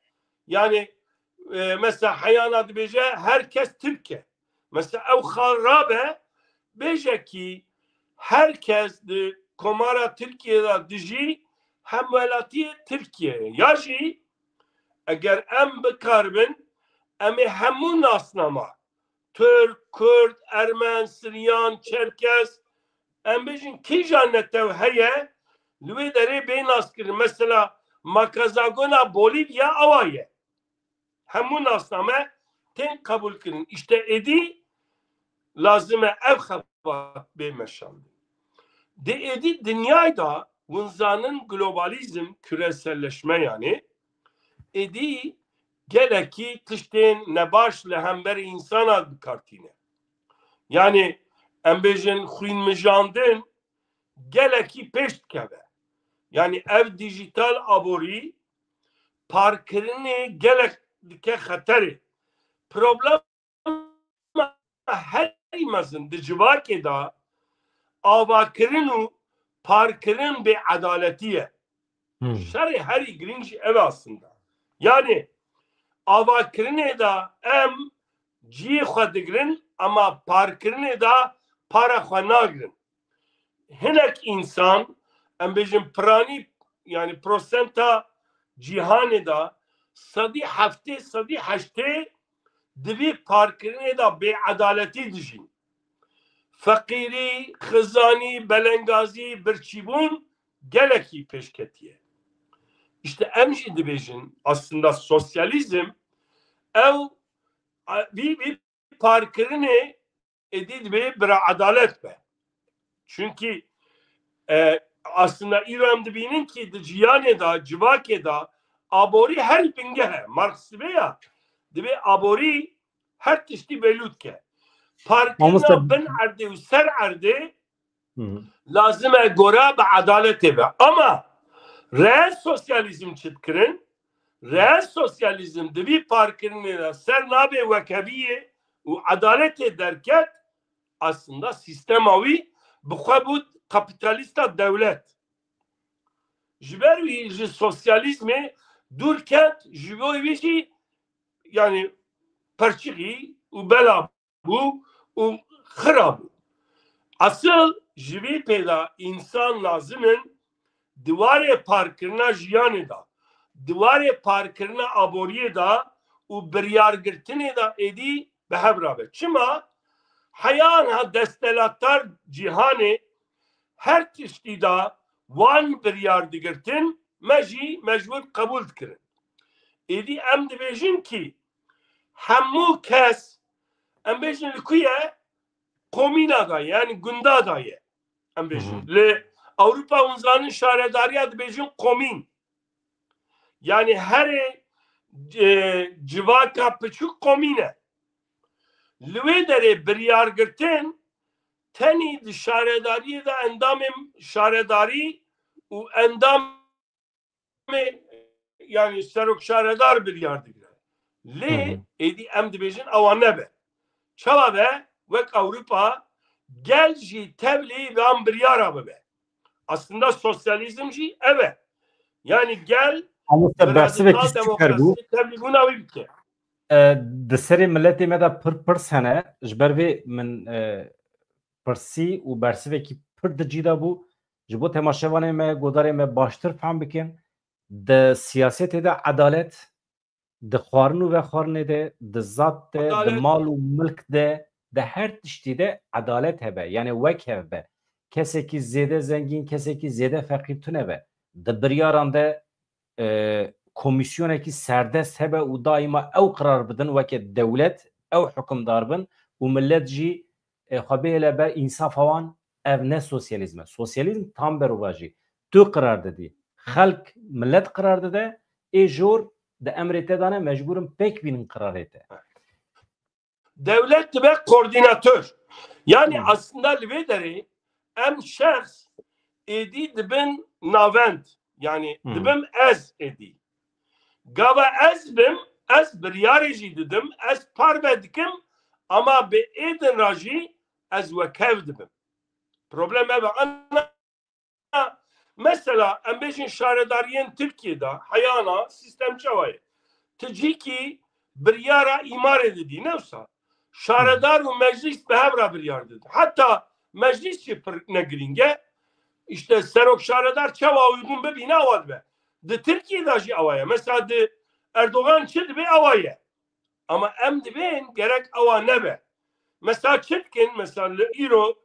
Yani mesela hayana dibece herkes Türkiye. Mesela ev kharabe beje ki herkes de komara Türkiye'de dici hemvelati Türkiye. Ya jî eğer em bikarbin emi hemun nasnama Türk, Kürt, Ermen, Siriyan, Çerkez em bejin ki jannetev heye lüve dere beyn askirin. Mesela Makazagona Bolivya avaye. Hemun nasnama ten kabul kirin. İşte edi lazıme ev xebat bemeşandı. De edi dünyada bunzanın globalizm küreselleşme yani edi geleki tişten nebaş lehember insana kartine. Yani embejin xuyinmijandın geleki peşt keve. Yani ev dijital abori parkirini gelek dike xateri. Problem her imazın dicivak eda avakirin u parkirin be adaletiye. Şerri her girinci ev aslında. Yani avakirin eda em ciye xadigirin ama parkirin eda para xanagirin. Hinek insan em bejim prani yani prosenta cihan eda sadi hafte sadi haşte divi parkirin da be adaleti dijin. Fakiri, xizani, belengazi, birçibun geleki peşketiye. İşte emji dibejin aslında sosyalizm ev bir parkirini edid be bir adalet be. Çünkü aslında İran dibinin ki diciyane da civake da abori her binge Marx veya dibe abori her tişti belut ke. Parkına ben arde u ser arde lazıme gora be adalete be. Ama reel sosyalizm çıtkırın reel sosyalizm dibi parkına ser nabe vekabiye u adalete derket aslında sistemavi bu kapitalista devlet. Jibervi sosyalizmi durkent jibovici yani parçığı u bela bu u خراب. Asıl jivi peyda insan lazımın divarê parkirina jiyanê da, divarê parkirina aboriyê da û biryargirtinê da êdî bi hev rabe. Çima heyan ha destelattar cîhanê her tiştî da wan biryar digirtin me jî mecbûr qebûl dikirin. Êdî em dibêjin ki hemû kes em bêjin li ku ye komîna da yani gunda da ye. Em bêjin li Avrupa Unzanın şaredariya dibêjin komîn. Yani herê civaka piçûk komîn e. Li wê derê biryargirtin tenî di şaredariyê de endamên şaredarî û endamê yani serok şaredar biryar digire. Lê êdî em dibêjin ewa nebe. Çawa be wek Avrupa gel jî tevlî van biryara bibe. Aslında sosyalizm jî ev e. Yani gel bersivekî süper bû. tevlî bûna wî bike. Di serê milletê me de pir hene ji ber vê min pirsî û bersivekî pir dicî da bû ji bo temaşevanê me godarê me baştir fehm bikin di siyasetê de edalet, di xwarin û vexwarinê de, di zat de, di mal û milk de, di her tiştî de edalet hebe. Yani wek hebe. Kesekî zêde zengîn, kesekî zêde feqîr tunebe. Di biryaran de komisyonekî serdest hebe û daîma ew qirar bidin weke dewlet, ew hukmdar bin û millet jî xwebê lebe însafa wan ev ne sosyalizm e. Sosyalizm tam berûva jî. Tu qirar didî. Xelk millet qirar dide ê jor di emrê te dane mecbûrin pek bînin qirarê te. Devlet dibe koordinatör. Yani aslında li vê derê em şexs êdî dibin navend. Yani dibim ez êdî. Gava ez bim, ez biryarê jî didim, ez parve dikim ama bi êdin ra jî ez wekev dibim. Problem ev e. Mesela em bêjin şaredariyên Tirkiyeyê da heyana sistem çawa ye. Tu cîkî biryara îmarê didî newsa şaredar û meclis bi hev re biryar didin. Hatta meclis jî pir negirîng e. İşte serok şaredar çawa uygun bibîne awa dibe. Di Tirkiyeyê da jî awa ye. Mesela di Erdogan çi dibe awa ye. Ama em dibên gerek awa nebe. Mesela çi dikin mesela li îro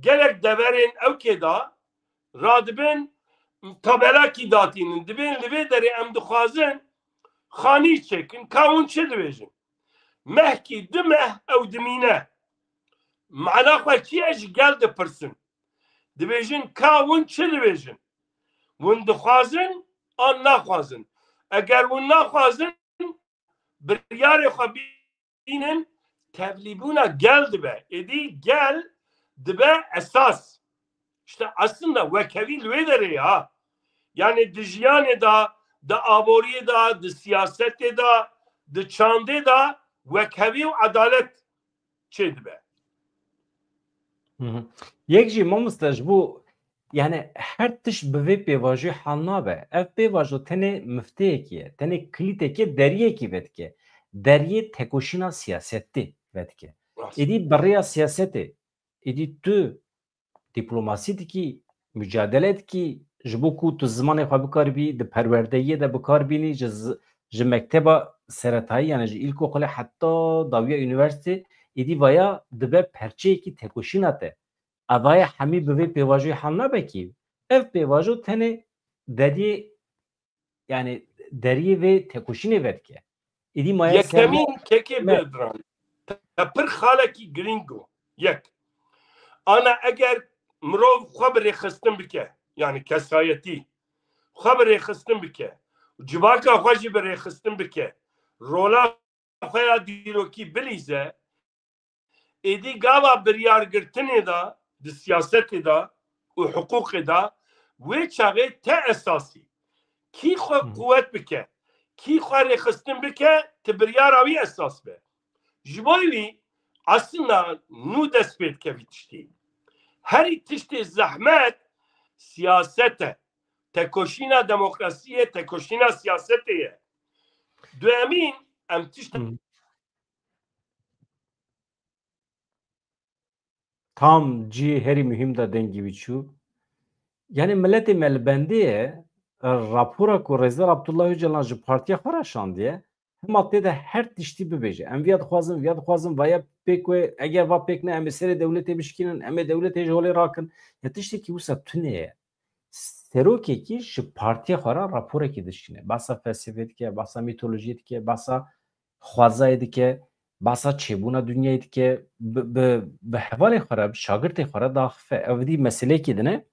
gelek deverên ewkê da radibin tabelakî datînin dibên li vê derê em dixwazin xanî çekin ka hûn çi dibêjin. Mehkî du meh ew dimîne. Mena xwe çi ye ji gel dipirsin. Dibêjin ka hûn çi dibêjin. Hûn dixwazin an naxwazin. Eger hûn naxwazin biryarê xwe bînin tevlîbûna gel dibe. Êdî gel dibe esas. İşte aslında wekevî li wê derê ya. Yani di jiyanê da, di aboriyê da, di siyasetê da, di çandê da wekevî û edalet çê dibe. Yek jî mamoste ji bo yani her tişt bi vê pêvajî hal nabe. Ev pêvajo tenê mifteyekî ye, tenê kilîtekê deriyekî vedike. Deriyê tekoşîna siyasetê vedike. Êdî beriya siyasetê, êdî tu diplomasî dikî, mücadele dikî ji bo ku tu zimanê xwe bikaribî, di perwerdeyiyê de bikarbînî ji mekteba seretayî yani ji îlkoxulê heta dawiya üniversitê êdî vaya dibe perçeyekî tekoşîna te. Evaya hemî bi vê pêvajiyê hal nabe kî. Ev pêvajo tenê deriyê yani deriyê vê tekoşînê vedike. Êdî maya Yekemîn kekê bildiran. Te pir xalekî girîng o. Yek. Ana eger mirov xwe bi rêxistin bike yani kesayetî xwe bi rêxistin bike civaka xwe jî bi rêxistin bike rola xwe ya dîrokî bilîze êdî gava biryargirtinê da di siyasetê da û hiqûqê da wê çavê te esasî kî xwe qûwet bike kî xwe rêxistin bike ti biryara wî esas be. Ji bo wî aslında nû dest pê dikevî tiştî. Herî tiştê zehmet siyaset e. Tekoşîna demokrasiyê, tekoşîna siyasetê ye. Duemîn em tişt tam cî herî mühim da dengî biçû. Yani milletê me li bendê rapora ku Rêzer Abdullah Öcalan ji partiya xwe re şandiye hema tê de her tiştî bibêje. Em viya dixwazin vaya pêk wê eger va pêk ne em ê serê dewletê bişkînin, em ê dewletê ji holê rakin. Ya tiştekî wisa tune ye. Serokekî ji partiya xwe re raporekî dişîne. Basa felsefê dike, basa mitolojiyê dike, basa xwazayê dike, basa çêbûna dunyayê dike, bi hevalê xwe re, bi şagirtê xwe re daxife. Ev dî meselekî dine.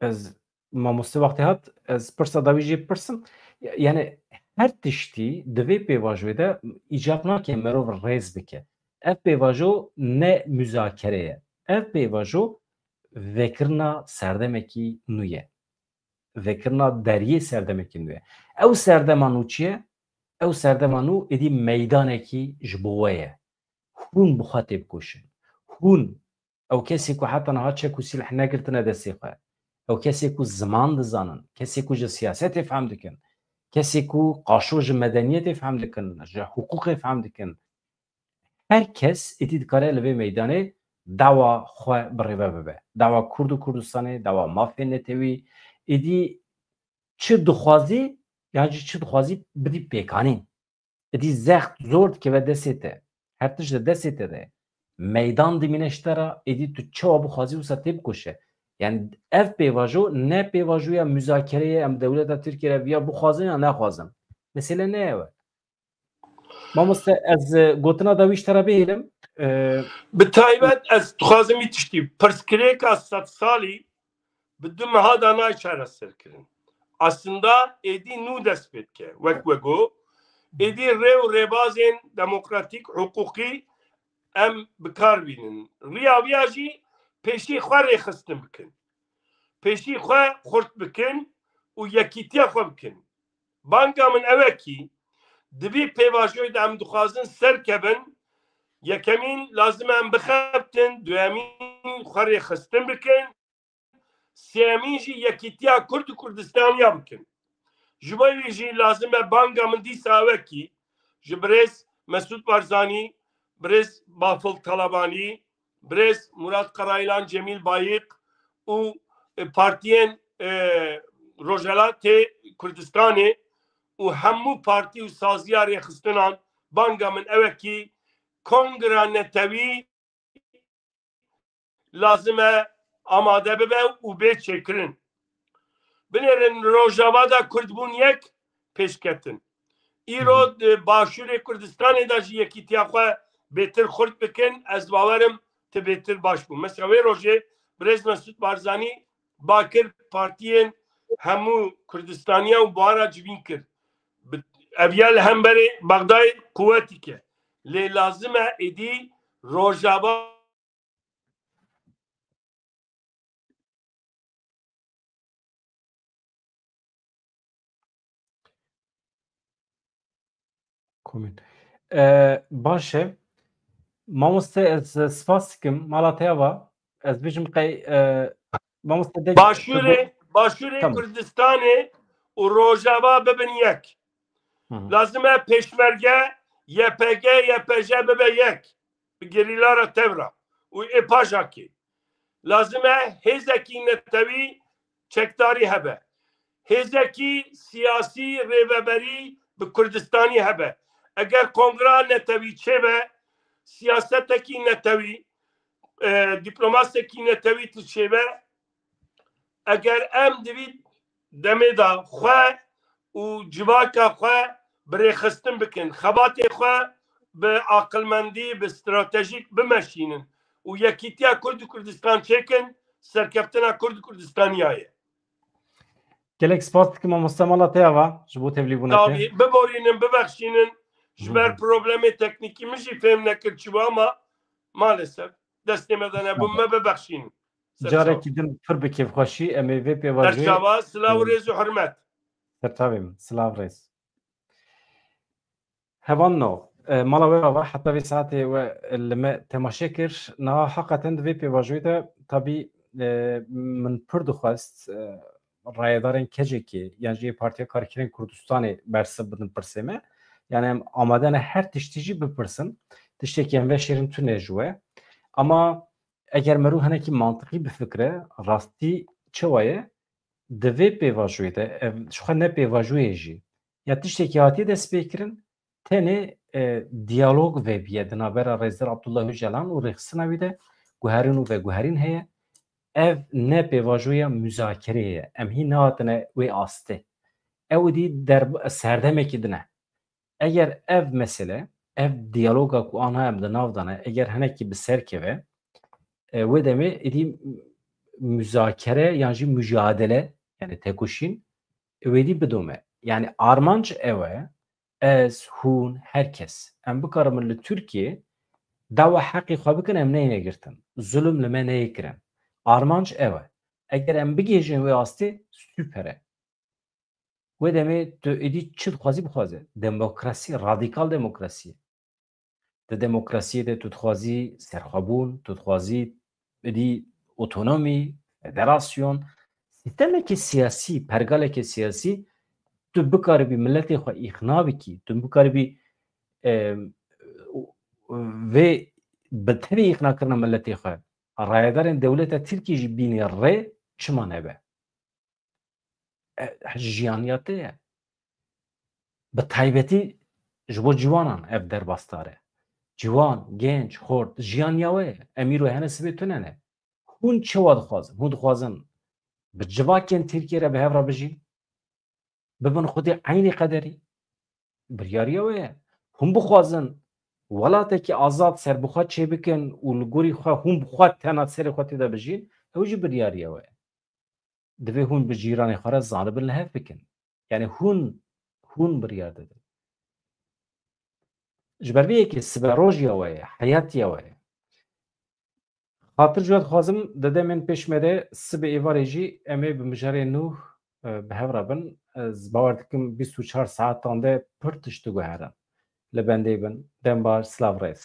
Ez mamoste wextê hat ez pirsa dawî jê pirsim yani her tiştî di vê pêvajiyê de îcab nake merov rêz bike. Ev pêvajo ne müzakere ye. Ev pêvajo vekirina serdemekî nû ye. Vekirina deriyê serdemekî nû ye. Ew serdema nû çi ye? Ew serdema nû êdî meydanekî ji bo we ye. Hûn bi xwe tê bikuşin. Hûn ew kesî ku heta niha çek û sîlh negirtine destê xwe. Ew kesê ku ziman dizanin, kesê ku ji siyasetê fehm dikin, kesê ku qaşo ji medeniyetê fehm dikin, ji hukûqê fehm dikin. Her kes êdî dikare li vê meydanê dawa xwe birêve bibe. Dawa Kurd û Kurdistanê, dawa mafê netewî êdî çi dixwazî yan jî çi dixwazî bidî pêkanîn. Êdî zext zor dikeve destê te. Her tişt di destê te de. Meydan dimîne ji te re êdî tu çawa bixwazî wisa tê bikuşe. Yani ev pêvajo ne pêvajoya müzakereye em dewleta Tirkiye viya bixwazin ya nexwazin. Mesele ne ye? Mamoste ez gotina da wî ji te re bihêlim. Bi taybet ez dixwazim wî tiştî pirskirêka sed salî bi du meha da nayê çareserkirin. Aslında êdî nû dest pê dike wek we got êdî rê û rêbazên demokratîk hukûqî em bikarbînin. Riya viya jî pêşî xwe rêxistin bikin. Pêşî xwe xurt bikin û yekîtiya xwe bikin. Banka min evekî di vî pêvajoyê de em dixwazin serkevin. Yekemîn lazim em bixebtin, duyemîn xwe rêxistin bikin, sêyemîn jî yekîtiya Kurd û Kurdistaniya bikin. Ji bo wî jî lazim e banka min dîsa evekî ji birêz Mesûd Barzanî, birêz Bafıl Talabanî, birêz Murat Karaylan, Cemîl Bayîq û partiyên Rojelatê Kurdistanê û hemû partî û saziya rêxistinan banka min evekî Kongra netewî lazim e amade bibe û bê çêkirin. Binêrin Rojava da Kurdbûn yek pêşketin. Îro di Başûrê Kurdistanê de jî yekîtiya xwe bêtir xurt bikin, ez bawerim ti bêtir baş bû. Mesela wê rojê birêz Mesûd Barzanî bakir partiyên hemû Kurdistaniya û buhara civîn kir. Ev ya li hemberê Bexdayê quwet dike. Lê lazim e êdî Rojava baş e. Mamoste ez spas dikim mala te ava. Ez bijim qey mamoste de Başûrê Kurdistanê û Rojava bibin yek. Lazim e pêşmerge YPG, YPJ bibe yek. Bi gerîlara tevra û êpajakê. Lazim e hêzekî netewî çekdarî hebe. Hêzekî siyasî rêveberî bi Kurdistanî hebe. Eger kongra netewî çêbe, siyasetekî netewî, dîplomasekî netewî tu çêbe, eger em divî demê da xwe û civaka xwe birêxistin bikin, xebatê xwe bi aqilmendî, bi stratejîk bimeşînin û yekîtiya Kurd û Kurdistan çêkin, serkeftina Kurd û Kurdistaniyê ye. Gelek spas dikim mamoste mala te ava ji bo tevlîbûna te. Biborînin, bibexşînin ji ber problemê teknîkî min jî fêm nekir çi ama maalesef destê me de nebûn me bibexşînin. Carekî din pir bi kêfxweşî em ê vê pêvajiyê Serçava, silav û rêz û hurmet. Serçavê min, silav rêz. Hevan no. Mala wê ava heta vê saetê we li me temaşe kir. Niha heqeten di vê pêvajiyê de tabî min pir dixwest rayedarên kecekê yan jî Partiya Karkerên Kurdistanê bersiv bidin pirsê me. yani amadan her tiştîjî bipirsin tiştekî em veşêrin tune ji we ama eger merû hinekî mantiqî bifikre rastî çi waye di vê pêvajoyê de ev ji xwe ne pêvajoyê jî ya tiştekî hatiye destpêkirin tenê diyalog vebiye di navbera Rêzdar Abdullah Öcalan û rêxistina wî de guherîn û veguherîn heye ev ne pêvajoya müzakereyê ye em hîn nehatine wê astê ew dî serdemekî dine eger ev mesele ev diyaloga ku an em di nav dane eger hinekî bi ser keve wê demê êdî müzakere yan jî mücadele yani tekoşîn wê dî bidome yani armanc ew e ez hûn herkes em bikarin li Tirkiye dawa heqê xwe bikin em neyne girtin zulm li me neyê kirin armanc ew e eger em bigêjin wê astê süper e wê demê tu êdî çi dixwazî bixwaze demokrasî radîkal demokrasî di demokrasiyê de tu dixwazî serxwebûn tu dixwazî êdî otonomî federasyon sistemekî siyasî pergalekî siyasî tu bikaribî milletê xwe îxna bikî tu bikaribî vê bi tevî îxnakirina milletê xwe rayedarên dewleta Tirkiye jî bînê rê çima nebe jiyaniya te ye bi taybetî ji bo ciwanan ev derbastar e ciwan genç xort jiyaniya we ye em îro hene sibê tune ne hûn çi wa dixwazin hûn dixwazin bi civakên Tirkiye re bi hev re bijîn bibin xwedê eynî qederî biryariya we ye hûn bixwazin welatekî azad serbixwe çêbikin û li gorî xwe hûn bixwe tena serê xwe têde bijîn ew jî biryariya we ye divê hûn bi cîranê xwe re zanibin li hev bikin yani hûn biryar didin ji ber vê yekê siberojiya we ye heyatiya we ye xatir ji we dixwazim di demên pêş me de sibê êvarê jî em ê bi mijarê nû bi hev re bin ez bawer dikim 24 saetan de pir tişt diguherin li bendê bin dem baş silav rêz